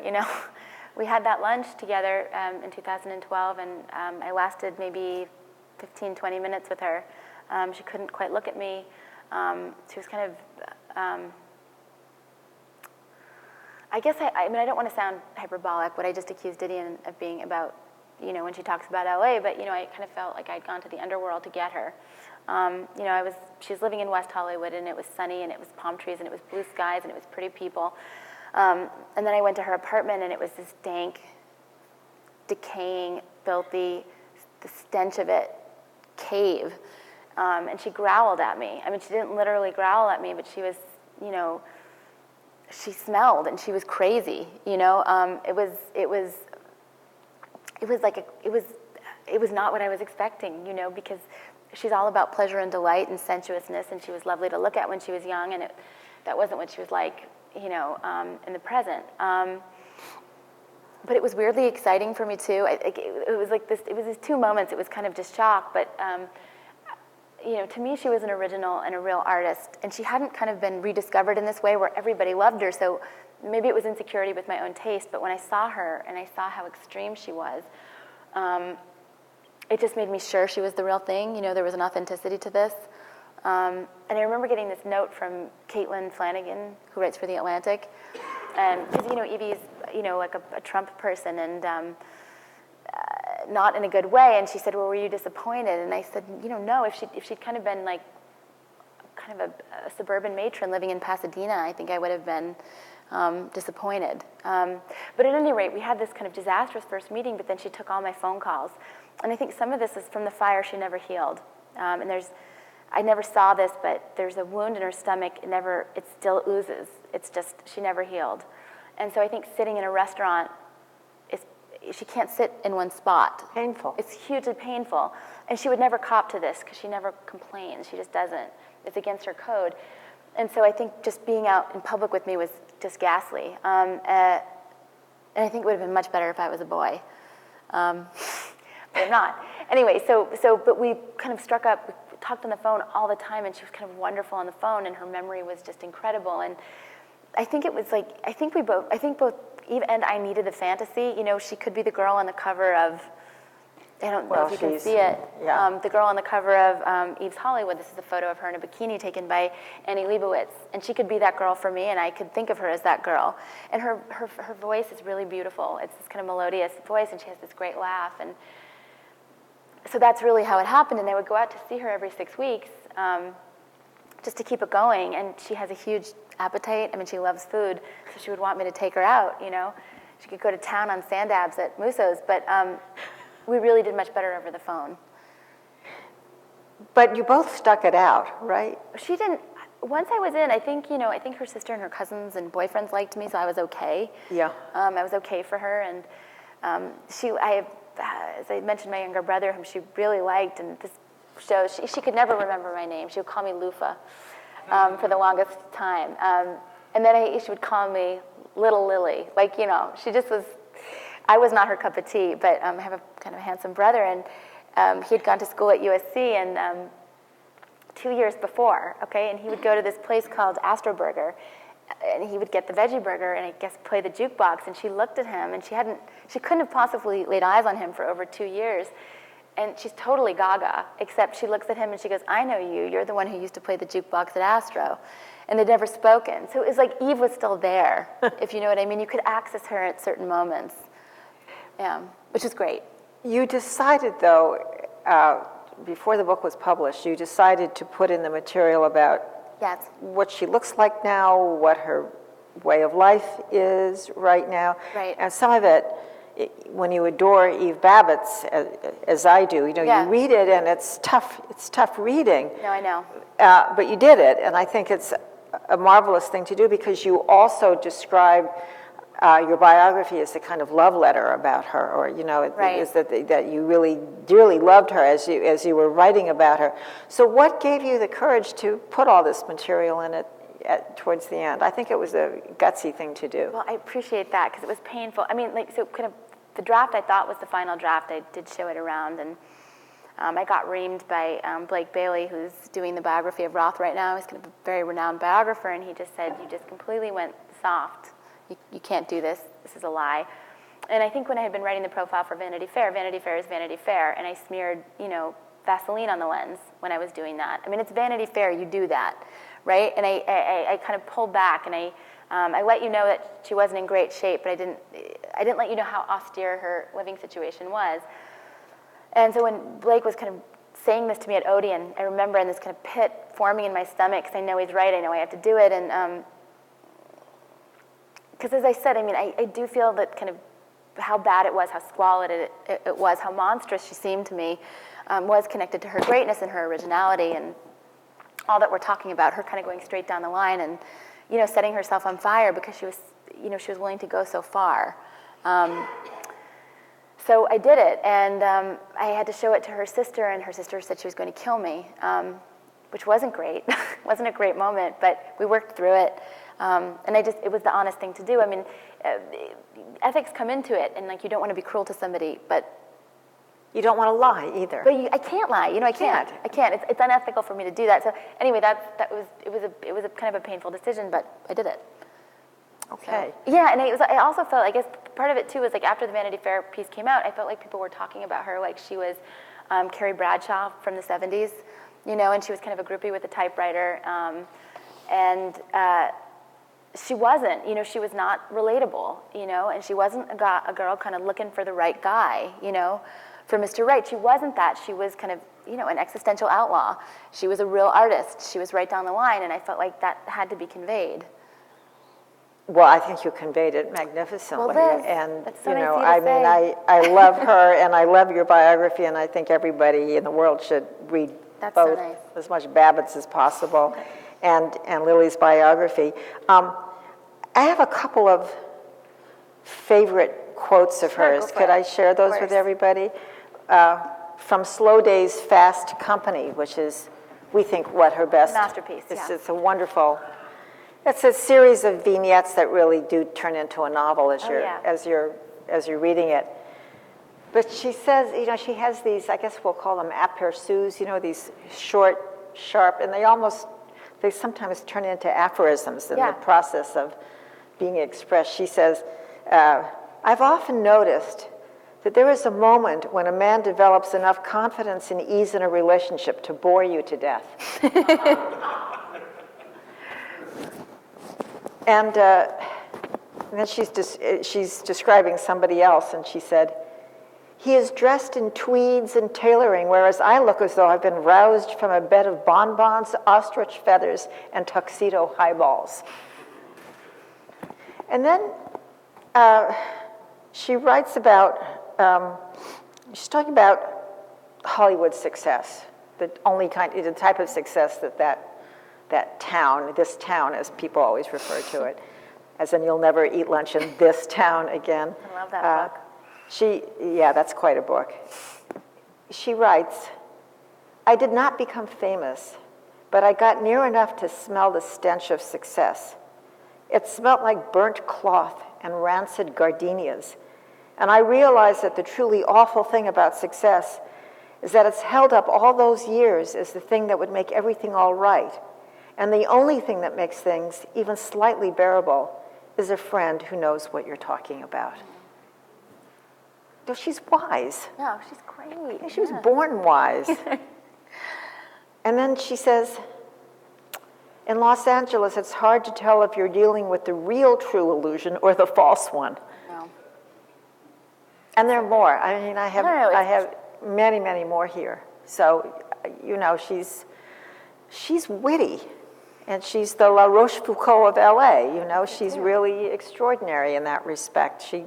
C: We had that lunch together in 2012, and I lasted maybe 15, 20 minutes with her. She couldn't quite look at me. She was kind of, I guess, I don't want to sound hyperbolic, but I just accused Didion of being about, when she talks about LA, but, I kind of felt like I'd gone to the underworld to get her. She was living in West Hollywood, and it was sunny, and it was palm trees, and it was blue skies, and it was pretty people. And then I went to her apartment, and it was this dank, decaying, filthy, the stench of it, cave. And she growled at me. I mean, she didn't literally growl at me, but she was, she smelled, and she was crazy. It was not what I was expecting. Because she's all about pleasure and delight and sensuousness, and she was lovely to look at when she was young, and that wasn't what she was like, in the present. But it was weirdly exciting for me too. It was like this. It was these two moments. It was kind of just shock, but. To me, she was an original and a real artist, and she hadn't kind of been rediscovered in this way where everybody loved her, so maybe it was insecurity with my own taste, but when I saw her and I saw how extreme she was, it just made me sure she was the real thing. There was an authenticity to this. And I remember getting this note from Caitlin Flanagan, who writes for The Atlantic, and because, Evie's, like a Trump person, and not in a good way, and she said, well, were you disappointed? And I said, no, if she'd kind of been like kind of a suburban matron living in Pasadena, I think I would have been disappointed. But at any rate, we had this kind of disastrous first meeting, but then she took all my phone calls. And I think some of this is from the fire she never healed. And I never saw this, but there's a wound in her stomach, it still oozes. It's just, she never healed. And so I think sitting in a restaurant, she can't sit in one spot.
A: Painful.
C: It's hugely painful. And she would never cop to this because she never complains. She just doesn't. It's against her code. And so I think just being out in public with me was just ghastly. And I think it would have been much better if I was a boy. But I'm not. Anyway, but we kind of struck up, we talked on the phone all the time, and she was kind of wonderful on the phone, and her memory was just incredible. And I think it was like, I think both Eve and I needed the fantasy. She could be the girl on the cover of I don't know
A: Well,
C: if you can
A: she's-
C: see it.
A: yeah.
C: The girl on the cover of Eve's Hollywood, this is a photo of her in a bikini taken by Annie Leibovitz. And she could be that girl for me, and I could think of her as that girl. And her voice is really beautiful. It's this kind of melodious voice, and she has this great laugh. And so that's really how it happened. And I would go out to see her every 6 weeks just to keep it going. And she has a huge appetite. I mean, she loves food, so she would want me to take her out, you know. She could go to town on sand dabs at Musso's, but we really did much better over the phone.
A: But you both stuck it out, right?
C: She didn't. Once I was in, I think her sister and her cousins and boyfriends liked me, so I was okay.
A: Yeah.
C: I was okay for her, and as I mentioned, my younger brother, whom she really liked, and this show, she could never remember my name. She would call me Lufa for the longest time, and then she would call me Little Lily. Like, she just was. I was not her cup of tea, but I have a kind of a handsome brother, and he had gone to school at USC, and 2 years before, okay, and he would go to this place called Astro Burger, and he would get the veggie burger and I guess play the jukebox, and she looked at him, and she couldn't have possibly laid eyes on him for over 2 years, and she's totally gaga, except she looks at him and she goes, I know you, you're the one who used to play the jukebox at Astro. And they'd never spoken. So it was like Eve was still there, if you know what I mean. You could access her at certain moments, which is great.
A: You decided, though, before the book was published, you decided to put in the material about
C: Yes.
A: what she looks like now, what her way of life is right now.
C: Right.
A: And some of it, when you adore Eve Babbitt's, as I do,
C: Yeah.
A: you read it and it's tough reading.
C: No, I know.
A: But you did it, and I think it's a marvelous thing to do because you also describe your biography as a kind of love letter about her, or
C: Right.
A: is that you really dearly loved her as you were writing about her. So what gave you the courage to put all this material in it towards the end? I think it was a gutsy thing to do.
C: Well, I appreciate that because it was painful. I mean, so kind of the draft I thought was the final draft. I did show it around, and I got reamed by Blake Bailey, who's doing the biography of Roth right now. He's kind of a very renowned biographer, and he just said, you just completely went soft. You can't do this. This is a lie. And I think when I had been writing the profile for Vanity Fair is Vanity Fair, and I smeared, Vaseline on the lens when I was doing that. I mean, it's Vanity Fair. You do that, right? And I kind of pulled back, and I let you know that she wasn't in great shape, but I didn't let you know how austere her living situation was. And so when Blake was kind of saying this to me at Odeon, I remember in this kind of pit forming in my stomach, because I know he's right, I know I have to do it, and because as I said, I mean, I do feel that kind of how bad it was, how squalid it was, how monstrous she seemed to me, was connected to her greatness and her originality, and all that we're talking about, her kind of going straight down the line and, setting herself on fire because she was willing to go so far. So I did it, and I had to show it to her sister, and her sister said she was going to kill me, which wasn't great. It wasn't a great moment, but we worked through it. And it was the honest thing to do. I mean, ethics come into it, and you don't want to be cruel to somebody, but
A: You don't want to lie either.
C: But I can't lie. I can't. I can't. It's unethical for me to do that. So anyway, it was a kind of a painful decision, but I did it.
A: Okay.
C: So, yeah, and I also felt, I guess part of it too was after the Vanity Fair piece came out, I felt like people were talking about her like she was Carrie Bradshaw from the 70s, and she was kind of a groupie with a typewriter, and she wasn't. She was not relatable, and she wasn't a girl kind of looking for the right guy, for Mr. Right. She wasn't that. She was kind of, an existential outlaw. She was a real artist. She was right down the line, and I felt like that had to be conveyed.
A: Well, I think you conveyed it magnificently.
C: Well, Liz,
A: and
C: that's so nice of you to
A: I mean,
C: say.
A: I love her, and I love your biography, and I think everybody in the world should read
C: That's so
A: both,
C: nice.
A: as much Babbitt's as possible, and Lily's biography. I have a couple of favorite quotes of
C: Sure,
A: hers.
C: go for
A: Could
C: it.
A: I share those
C: Of
A: with
C: course.
A: everybody? From Slow Days, Fast Company, which is, we think, what her best
C: Masterpiece, yeah.
A: It's a wonderful. It's a series of vignettes that really do turn into a novel as you're reading it. But she says, she has these, I guess we'll call them aperçus, these short, sharp, and they sometimes turn into aphorisms in the process of being expressed. She says, I've often noticed that there is a moment when a man develops enough confidence and ease in a relationship to bore you to death. And then she's describing somebody else, and she said, "He is dressed in tweeds and tailoring, whereas I look as though I've been roused from a bed of bonbons, ostrich feathers, and tuxedo highballs." And then she writes about, she's talking about Hollywood success, the type of success that town, this town, as people always refer to it, as in you'll never eat lunch in this town again.
C: I love that book.
A: Yeah, that's quite a book. She writes, "I did not become famous, but I got near enough to smell the stench of success. It smelt like burnt cloth and rancid gardenias. And I realized that the truly awful thing about success is that it's held up all those years as the thing that would make everything all right. And the only thing that makes things even slightly bearable is a friend who knows what you're talking about." No, she's wise.
C: No, she's great.
A: She was born wise. And then she says, "In Los Angeles, it's hard to tell if you're dealing with the real true illusion or the false one."
C: No.
A: And there are more. I mean, I have many, many more here. So, you know, she's witty. And she's the La Rochefoucauld of LA, you know. She's really extraordinary in that respect. She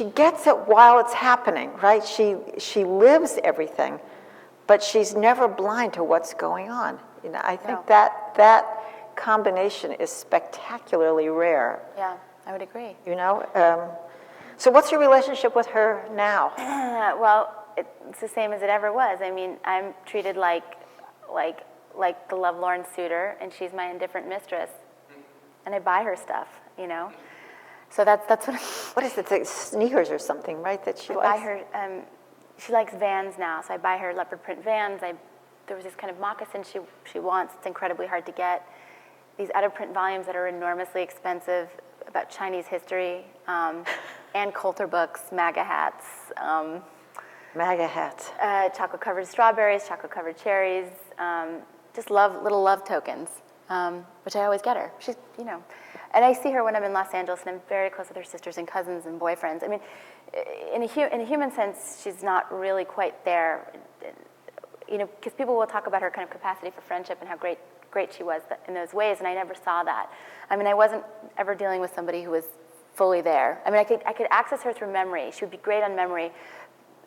A: gets it while it's happening, right? She lives everything, but she's never blind to what's going on. You know, I think that combination is spectacularly rare.
C: Yeah, I would agree.
A: You know, so what's your relationship with her now?
C: Well, it's the same as it ever was. I mean, I'm treated like the lovelorn suitor, and she's my indifferent mistress, and I buy her stuff, you know. So that's what.
A: What is it? Sneakers or something, right? That she likes.
C: I buy her. She likes Vans now, so I buy her leopard print Vans. There was this kind of moccasin she wants. It's incredibly hard to get. These out-of-print volumes that are enormously expensive about Chinese history, Ann Coulter books, MAGA hats.
A: MAGA hats.
C: Chocolate-covered strawberries, chocolate-covered cherries. Just little love tokens, which I always get her. She's, you know, and I see her when I'm in Los Angeles, and I'm very close with her sisters and cousins and boyfriends. I mean, in a human sense, she's not really quite there, you know, because people will talk about her kind of capacity for friendship and how great she was in those ways, and I never saw that. I mean, I wasn't ever dealing with somebody who was fully there. I mean, I could access her through memory. She would be great on memory,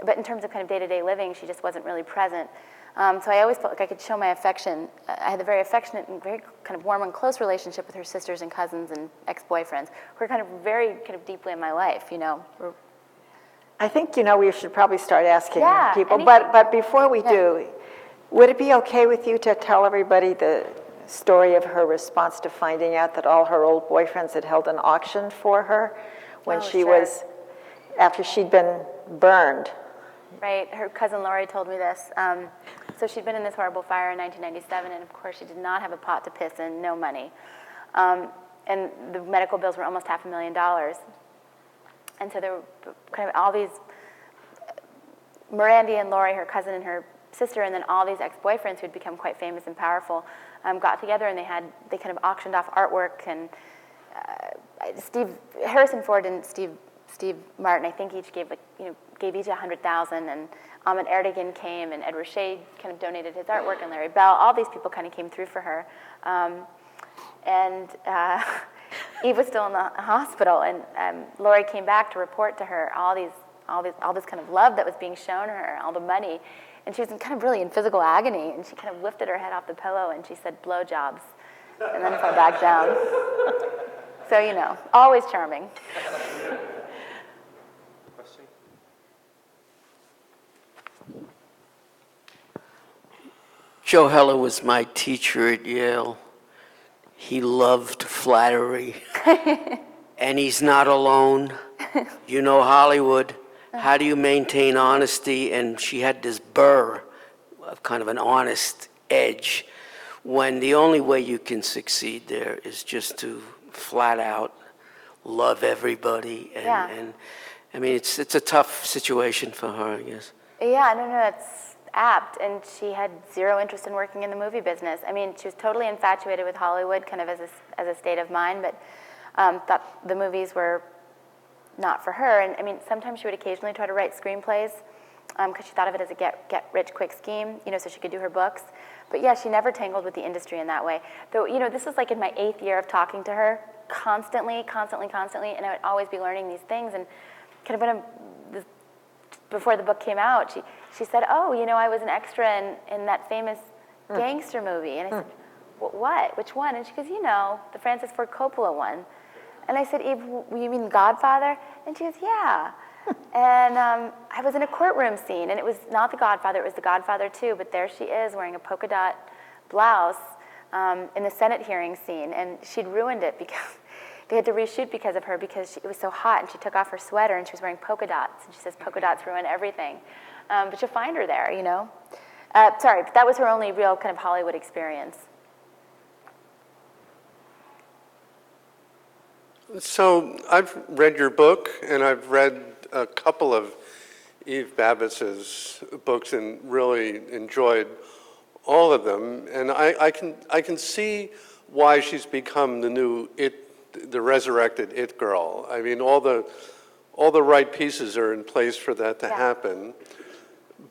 C: but in terms of kind of day-to-day living, she just wasn't really present. So I always felt like I could show my affection. I had a very affectionate and very kind of warm and close relationship with her sisters and cousins and ex-boyfriends who are kind of very kind of deeply in my life, you know.
A: I think, you know, we should probably start asking people.
C: anything.
A: But before we do, would it be okay with you to tell everybody the story of her response to finding out that all her old boyfriends had held an auction for her when after she'd been burned?
C: Right, her cousin Lori told me this. So she'd been in this horrible fire in 1997, and of course she did not have a pot to piss in, no money. And the medical bills were almost $500,000. And so there were kind of all these, Mirandy and Lori, her cousin and her sister, and then all these ex-boyfriends who had become quite famous and powerful, got together and they kind of auctioned off artwork. And Harrison Ford and Steve Martin, I think each gave each $100,000, and Ahmet Ertegun came, and Ed Ruscha kind of donated his artwork, and Larry Bell. All these people kind of came through for her, and Eve was still in the hospital, and Lori came back to report to her all this kind of love that was being shown her, all the money, and she was kind of really in physical agony, and she kind of lifted her head off the pillow, and she said, "Blowjobs," and then fell back down. So, you know, always charming.
D: Joe Heller was my teacher at Yale. He loved flattery. And he's not alone. You know Hollywood. How do you maintain honesty? And she had this burr of kind of an honest edge when the only way you can succeed there is just to flat out love everybody I mean, it's a tough situation for her, I guess.
C: Yeah, no, it's apt. And she had zero interest in working in the movie business. I mean, she was totally infatuated with Hollywood, kind of as a state of mind, but thought the movies were not for her. And I mean, sometimes she would occasionally try to write screenplays because she thought of it as a get-rich-quick scheme, so she could do her books. But yeah, she never tangled with the industry in that way. Though, this is like in my 8th year of talking to her constantly, and I would always be learning these things. And kind of before the book came out, she said, oh, I was an extra in that famous gangster movie. And I said, what? Which one? And she goes, the Francis Ford Coppola one. And I said, Eve, you mean Godfather? And she goes, yeah. And I was in a courtroom scene, and it was not The Godfather, it was The Godfather 2, but there she is wearing a polka dot blouse in the Senate hearing scene, and she'd ruined it because they had to reshoot because of her because it was so hot, and she took off her sweater, and she was wearing polka dots, and she says polka dots ruin everything. But you'll find her there, Sorry, but that was her only real kind of Hollywood experience.
E: So I've read your book, and I've read a couple of Eve Babbitt's books and really enjoyed all of them. And I can see why she's become the new the resurrected it girl. I mean, all the right pieces are in place for that to happen.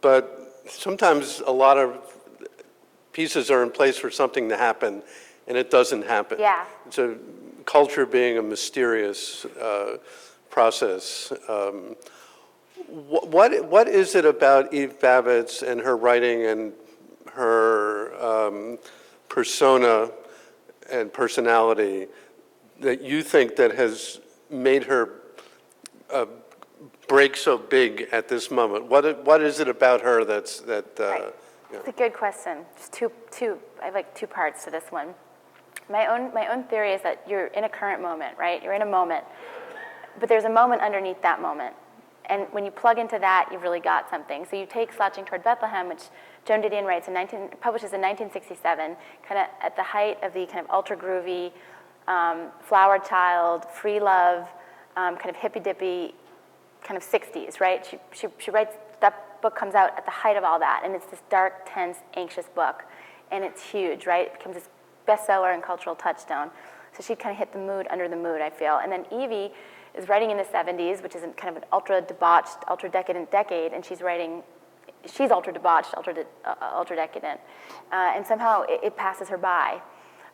E: But sometimes a lot of pieces are in place for something to happen, and it doesn't happen.
C: Yeah.
E: So culture being a mysterious process. What is it about Eve Babbitt and her writing and her persona and personality that you think that has made her break so big at this moment? What is it about her that's
C: Right. It's a good question. There's I have like two parts to this one. My own theory is that you're in a current moment, right? You're in a moment, but there's a moment underneath that moment. And when you plug into that, you've really got something. So you take Slouching Toward Bethlehem, which Joan Didion writes publishes in 1967, kind of at the height of the kind of ultra groovy, flower child, free love, kind of hippy dippy, kind of 60s, right? She writes, that book comes out at the height of all that, and it's this dark, tense, anxious book, and it's huge, right? It becomes this bestseller and cultural touchstone. So she kind of hit the mood under the mood, I feel. And then Evie is writing in the 70s, which is kind of an ultra-debauched, ultra-decadent decade, and she's ultra-debauched, ultra-decadent. And somehow it passes her by.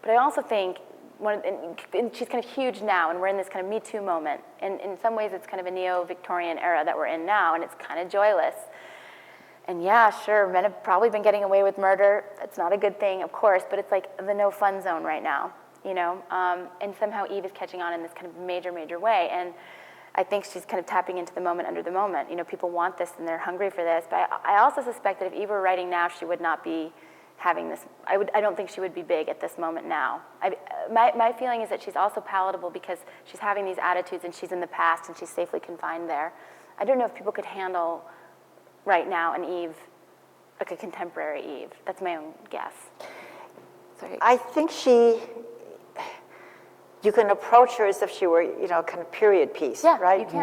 C: But I also think, and she's kind of huge now, and we're in this kind of Me Too moment. And in some ways, it's kind of a neo-Victorian era that we're in now, and it's kind of joyless. And yeah, sure, men have probably been getting away with murder. That's not a good thing, of course, but it's like the no fun zone right now, And somehow Eve is catching on in this kind of major, major way. And I think she's kind of tapping into the moment under the moment. People want this and they're hungry for this. But I also suspect that if Eve were writing now, she would not be having this. I don't think she would be big at this moment now. My feeling is that she's also palatable because she's having these attitudes and she's in the past and she's safely confined there. I don't know if people could handle right now an Eve, like a contemporary Eve. That's my own guess. Sorry.
A: I think you can approach her as if she were, kind of period piece,
C: Yeah,
A: right?
C: you can.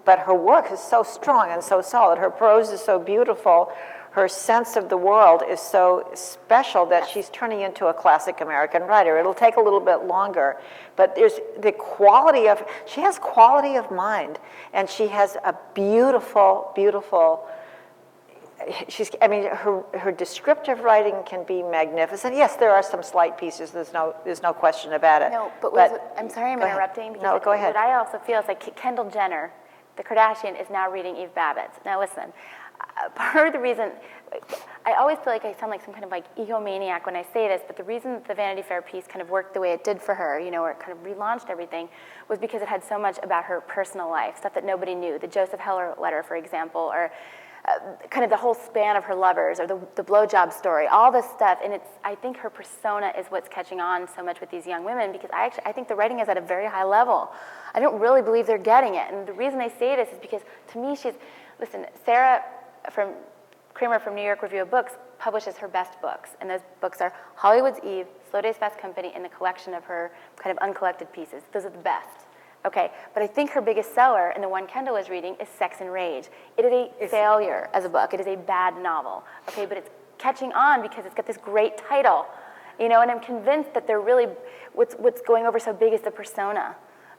A: But her work is so strong and so solid. Her prose is so beautiful. Her sense of the world is so special that she's turning into a classic American writer. It'll take a little bit longer, but there's the quality of, she has quality of mind, and she has a beautiful, beautiful, her descriptive writing can be magnificent. Yes, there are some slight pieces, there's no question about it.
C: No, but I'm sorry I'm
A: go ahead.
C: interrupting. Because
A: No, go ahead.
C: What I also feel is like Kendall Jenner, the Kardashian, is now reading Eve Babbitt. Now listen, part of the reason, I always feel like I sound like some kind of like egomaniac when I say this, but the reason that the Vanity Fair piece kind of worked the way it did for her, where it kind of relaunched everything, was because it had so much about her personal life, stuff that nobody knew. The Joseph Heller letter, for example, or kind of the whole span of her lovers, or the blowjob story, all this stuff. And I think her persona is what's catching on so much with these young women, because I think the writing is at a very high level. I don't really believe they're getting it. And the reason I say this is because, to me, Sarah Kramer from New York Review of Books publishes her best books, and those books are Hollywood's Eve, Slow Days, Fast Company, and the collection of her kind of uncollected pieces. Those are the best Okay, but I think her biggest seller, and the one Kendall is reading, is Sex and Rage. It is a failure as a book. It is a bad novel. Okay, but it's catching on because it's got this great title, and I'm convinced that they're really, what's going over so big is the persona,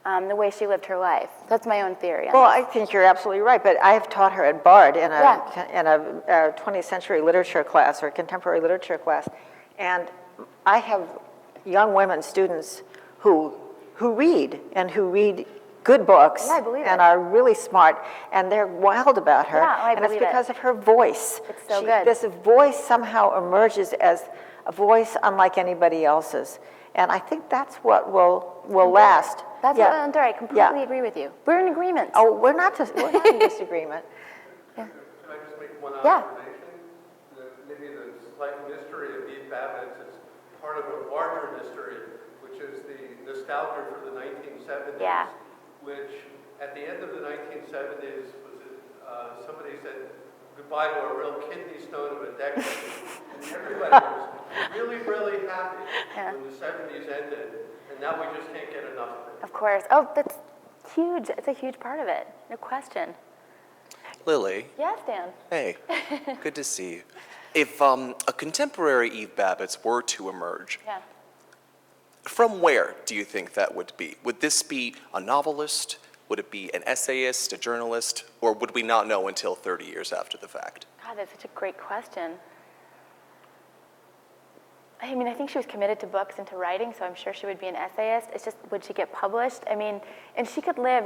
C: the way she lived her life. That's my own theory.
A: Well, I think you're absolutely right, but I have taught her at Bard in a 20th century literature class or contemporary literature class, and I have young women students who read and who read good books
C: Yeah, I believe
A: and
C: it.
A: are really smart, and they're wild about her.
C: Yeah, I
A: and it's
C: believe it.
A: because of her voice.
C: It's so good.
A: This voice somehow emerges as a voice unlike anybody else's, and I think that's what will last.
C: That's
A: Yeah.
C: what I'm sorry, I completely
A: Yeah.
C: agree with you. We're in agreement.
A: Oh, we're not in disagreement.
E: Can I just make one
C: Yeah.
E: observation? That maybe the slight mystery of Eve Babbitt's is part of a larger mystery, which is the nostalgia for the 1970s.
C: Yeah.
E: Which, at the end of the 1970s, was it, somebody said goodbye to a real kidney stone of a decade. And everybody was really, really happy
C: Yeah.
E: when the 70s ended. And now we just can't get enough of it.
C: Of course. Oh, that's huge. It's a huge part of it. No question.
F: Lily,
C: Yes, Dan.
F: hey, good to see you. If a contemporary Eve Babbitt's were to emerge,
C: Yeah.
F: from where do you think that would be? Would this be a novelist? Would it be an essayist, a journalist? Or would we not know until 30 years after the fact?
C: God, that's such a great question. I mean, I think she was committed to books and to writing, so I'm sure she would be an essayist. It's just, would she get published? I mean, and she could live,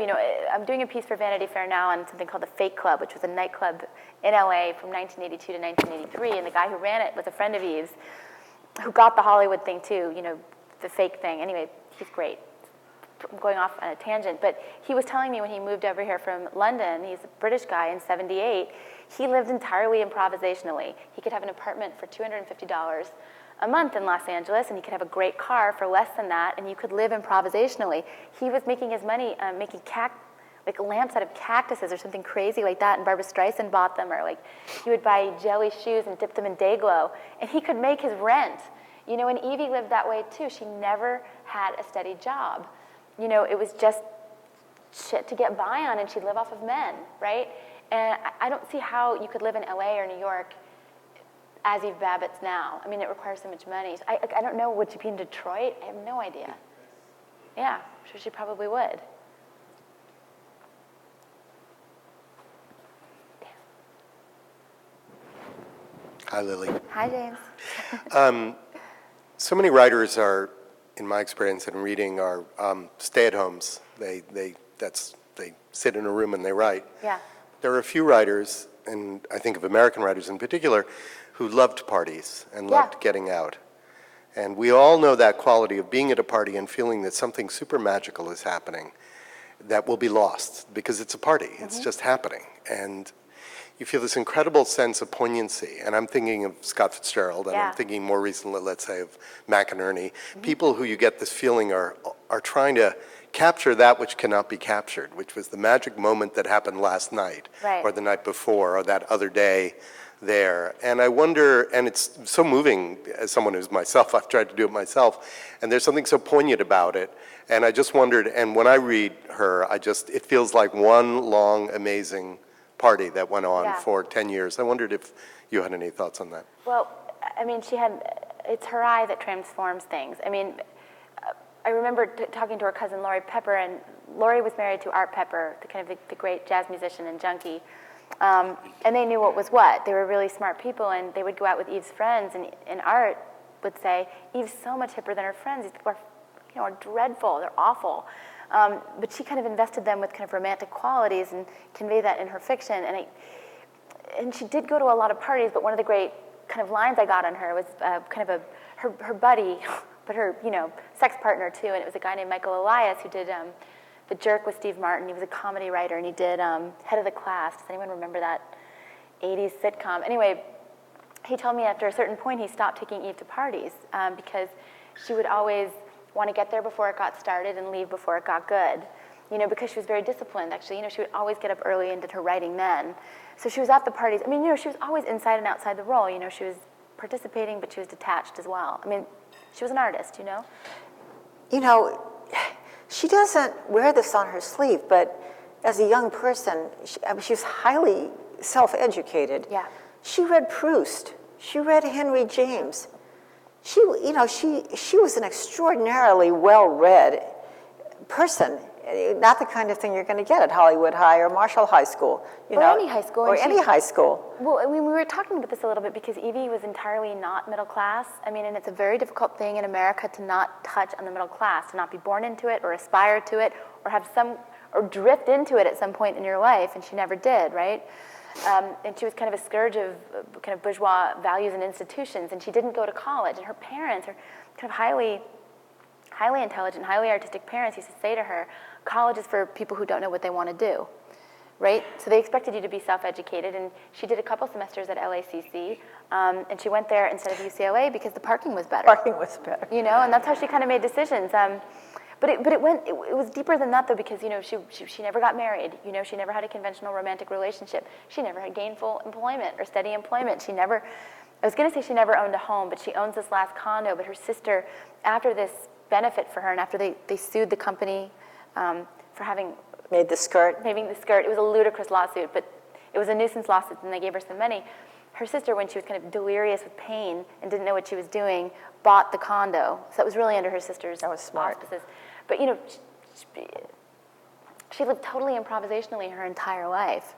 C: I'm doing a piece for Vanity Fair now on something called the Fake Club, which was a nightclub in LA from 1982 to 1983, and the guy who ran it was a friend of Eve's, who got the Hollywood thing too, the fake thing. Anyway, he's great. I'm going off on a tangent, but he was telling me when he moved over here from London, he's a British guy in '78, he lived entirely improvisationally. He could have an apartment for $250 a month in Los Angeles, and he could have a great car for less than that, and you could live improvisationally. He was making his money making like lamps out of cactuses or something crazy like that, and Barbra Streisand bought them, or like he would buy jelly shoes and dip them in Day-Glo, and he could make his rent. And Evie lived that way too. She never had a steady job. It was just shit to get by on, and she'd live off of men, right? And I don't see how you could live in LA or New York as Eve Babbitt's now. I mean, it requires so much money. So I don't know, would she be in Detroit? I have no idea. Yeah, I'm sure she probably would.
G: Hi, Lily.
C: Hi, James.
G: So many writers are, in my experience in reading, are stay-at-homes. They sit in a room and they write.
C: Yeah.
G: There are a few writers, and I think of American writers in particular, who loved parties and loved getting out. And we all know that quality of being at a party and feeling that something super magical is happening that will be lost because it's a party. It's just happening. And you feel this incredible sense of poignancy. And I'm thinking of Scott Fitzgerald, and I'm thinking more recently, let's say, of McInerney. People who you get this feeling are trying to capture that which cannot be captured, which was the magic moment that happened last night,
C: Right.
G: or the night before, or that other day there. And I wonder, and it's so moving, as someone who's myself, I've tried to do it myself, and there's something so poignant about it. And I just wondered, and when I read her, it feels like one long, amazing party that went on for 10 years. I wondered if you had any thoughts on that.
C: Well, I mean, it's her eye that transforms things. I mean, I remember talking to her cousin Laurie Pepper, and Laurie was married to Art Pepper, the great jazz musician and junkie. And they knew what was what. They were really smart people, and they would go out with Eve's friends, and Art would say, Eve's so much hipper than her friends. These people are dreadful, they're awful. But she kind of invested them with kind of romantic qualities and conveyed that in her fiction. And she did go to a lot of parties, but one of the great kind of lines I got on her was her buddy, but her sex partner too, and it was a guy named Michael Elias who did The Jerk with Steve Martin. He was a comedy writer, and he did Head of the Class. Does anyone remember that 80s sitcom? Anyway, he told me after a certain point he stopped taking Eve to parties because she would always want to get there before it got started and leave before it got good. Because she was very disciplined, actually. She would always get up early and did her writing then. So she was at the parties. I mean, she was always inside and outside the role. She was participating, but she was detached as well. I mean, she was an artist,
A: she doesn't wear this on her sleeve, but as a young person, she was highly self-educated.
C: Yeah.
A: She read Proust. She read Henry James. She was an extraordinarily well-read person. Not the kind of thing you're going to get at Hollywood High or Marshall High School.
C: Or any high school,
A: Or
C: and
A: any high school.
C: Well, I mean, we were talking about this a little bit because Evie was entirely not middle class. I mean, and it's a very difficult thing in America to not touch on the middle class, to not be born into it or aspire to it or have or drift into it at some point in your life, and she never did, right? And she was kind of a scourge of kind of bourgeois values and institutions, and she didn't go to college, and her parents, her kind of highly intelligent, highly artistic parents used to say to her, college is for people who don't know what they want to do, right? So they expected you to be self-educated, and she did a couple semesters at LACC, and she went there instead of UCLA because the parking was better.
A: Parking was better.
C: You know, and that's how she kind of made decisions. But it was deeper than that, though, because, you know, she never got married. You know, she never had a conventional romantic relationship. She never had gainful employment or steady employment. I was going to say she never owned a home, but she owns this last condo. But her sister, after this benefit for her, and after they sued the company for having
A: Made the skirt.
C: Maybe the skirt. It was a ludicrous lawsuit, but it was a nuisance lawsuit, and they gave her some money. Her sister, when she was kind of delirious with pain and didn't know what she was doing, bought the condo. So that was really under her sister's auspices. But, you know, she lived totally improvisationally her entire life.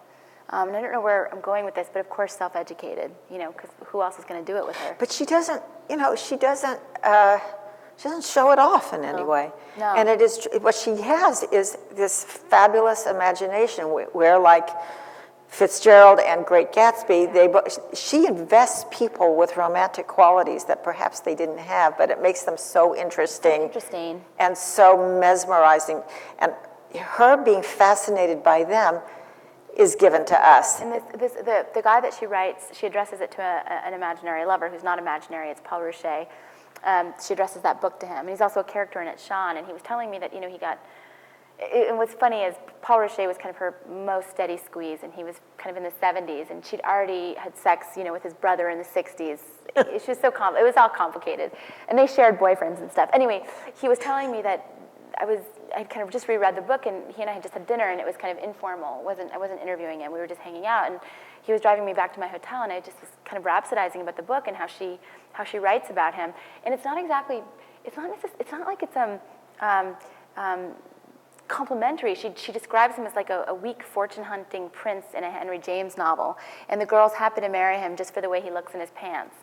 C: And I don't know where I'm going with this, but of course self-educated, you know, because who else is going to do it with her?
A: But she doesn't show it off in any way.
C: No.
A: And it is what she has is this fabulous imagination where like Fitzgerald and Great Gatsby, she invests people with romantic qualities that perhaps they didn't have, but it makes them so interesting and so mesmerizing. And her being fascinated by them is given to us.
C: And the guy that she writes, she addresses it to an imaginary lover who's not imaginary, it's Paul Rushe. She addresses that book to him. And he's also a character in it, Sean, and he was telling me that, you know, and what's funny is Paul Rushe was kind of her most steady squeeze, and he was kind of in the 70s, and she'd already had sex, you know, with his brother in the 60s. She was it was all complicated. And they shared boyfriends and stuff. Anyway, he was telling me that I'd kind of just reread the book, and he and I had just had dinner, and it was kind of informal. I wasn't interviewing him. We were just hanging out, and he was driving me back to my hotel, and I just was kind of rhapsodizing about the book and how she writes about him. And it's not like it's complimentary. She describes him as like a weak fortune-hunting prince in a Henry James novel, and the girl's happy to marry him just for the way he looks in his pants.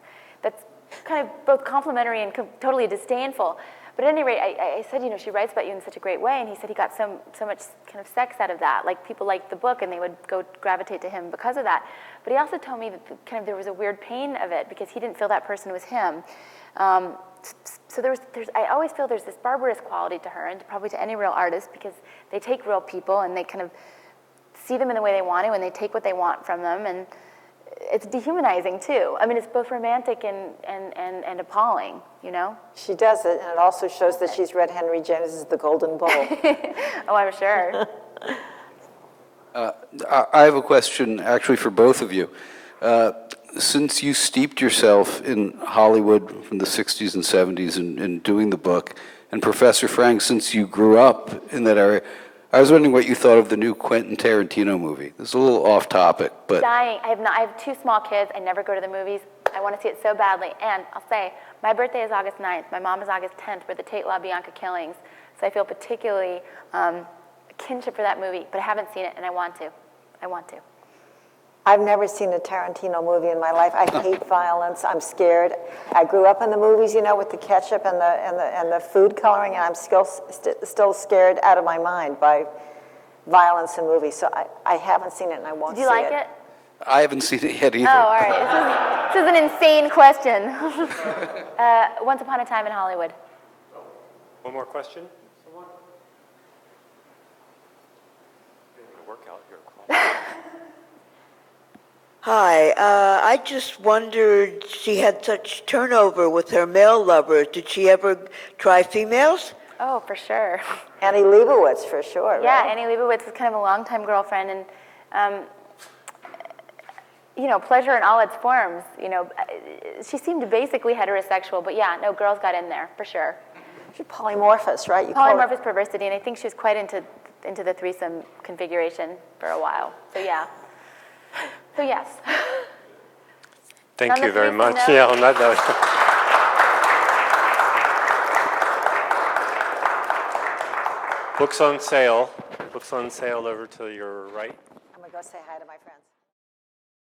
C: That's kind of both complimentary and totally disdainful. But at any rate, I said, you know, she writes about you in such a great way, and he said he got so much kind of sex out of that. Like, people liked the book, and they would go gravitate to him because of that. But he also told me that there was a weird pain of it because he didn't feel that person was him. So I always feel there's this barbarous quality to her, and probably to any real artist, because they take real people and they kind of see them in the way they want to, and they take what they want from them, and it's dehumanizing too. I mean, it's both romantic and appalling, you know?
A: She does it, and it also shows that she's read Henry James's The Golden Bowl.
C: Oh, I'm sure.
H: I have a question actually for both of you. Since you steeped yourself in Hollywood from the 60s and 70s in doing the book, and Professor Frank, since you grew up in that area, I was wondering what you thought of the new Quentin Tarantino movie. It's a little off topic, but...
C: Dying. I have 2 small kids. I never go to the movies. I want to see it so badly. And I'll say, my birthday is August 9th. My mom is August 10th for the Tate LaBianca killings. So I feel particularly kinship for that movie, but I haven't seen it, and I want to.
A: I've never seen a Tarantino movie in my life. I hate violence. I'm scared. I grew up in the movies, you know, with the ketchup and the food coloring, and I'm still scared out of my mind by violence in movies. So I haven't seen it, and I won't see it.
C: Do you like it?
H: I haven't seen it yet either.
C: Oh, all right. This is an insane question. Once Upon a Time in Hollywood.
B: One more question? Someone? Work out your
I: Hi, I just wondered, she had such turnover with her male lovers. Did she ever try females?
C: Oh, for sure.
A: Annie Leibovitz, for sure,
C: Yeah,
A: right?
C: Annie Leibovitz was kind of a longtime girlfriend, and you know, pleasure in all its forms. You know, she seemed basically heterosexual, but yeah, no, girls got in there for sure.
A: Polymorphous, right? You call it-
C: Polymorphous perversity, and I think she was quite into the threesome configuration for a while. So yeah. So yes.
B: Thank
C: On the
B: you very
C: threesome
B: much.
C: note-
B: Yeah, on that note. Books on sale. Books on sale over to your right.
A: I'm gonna go say hi to my friends.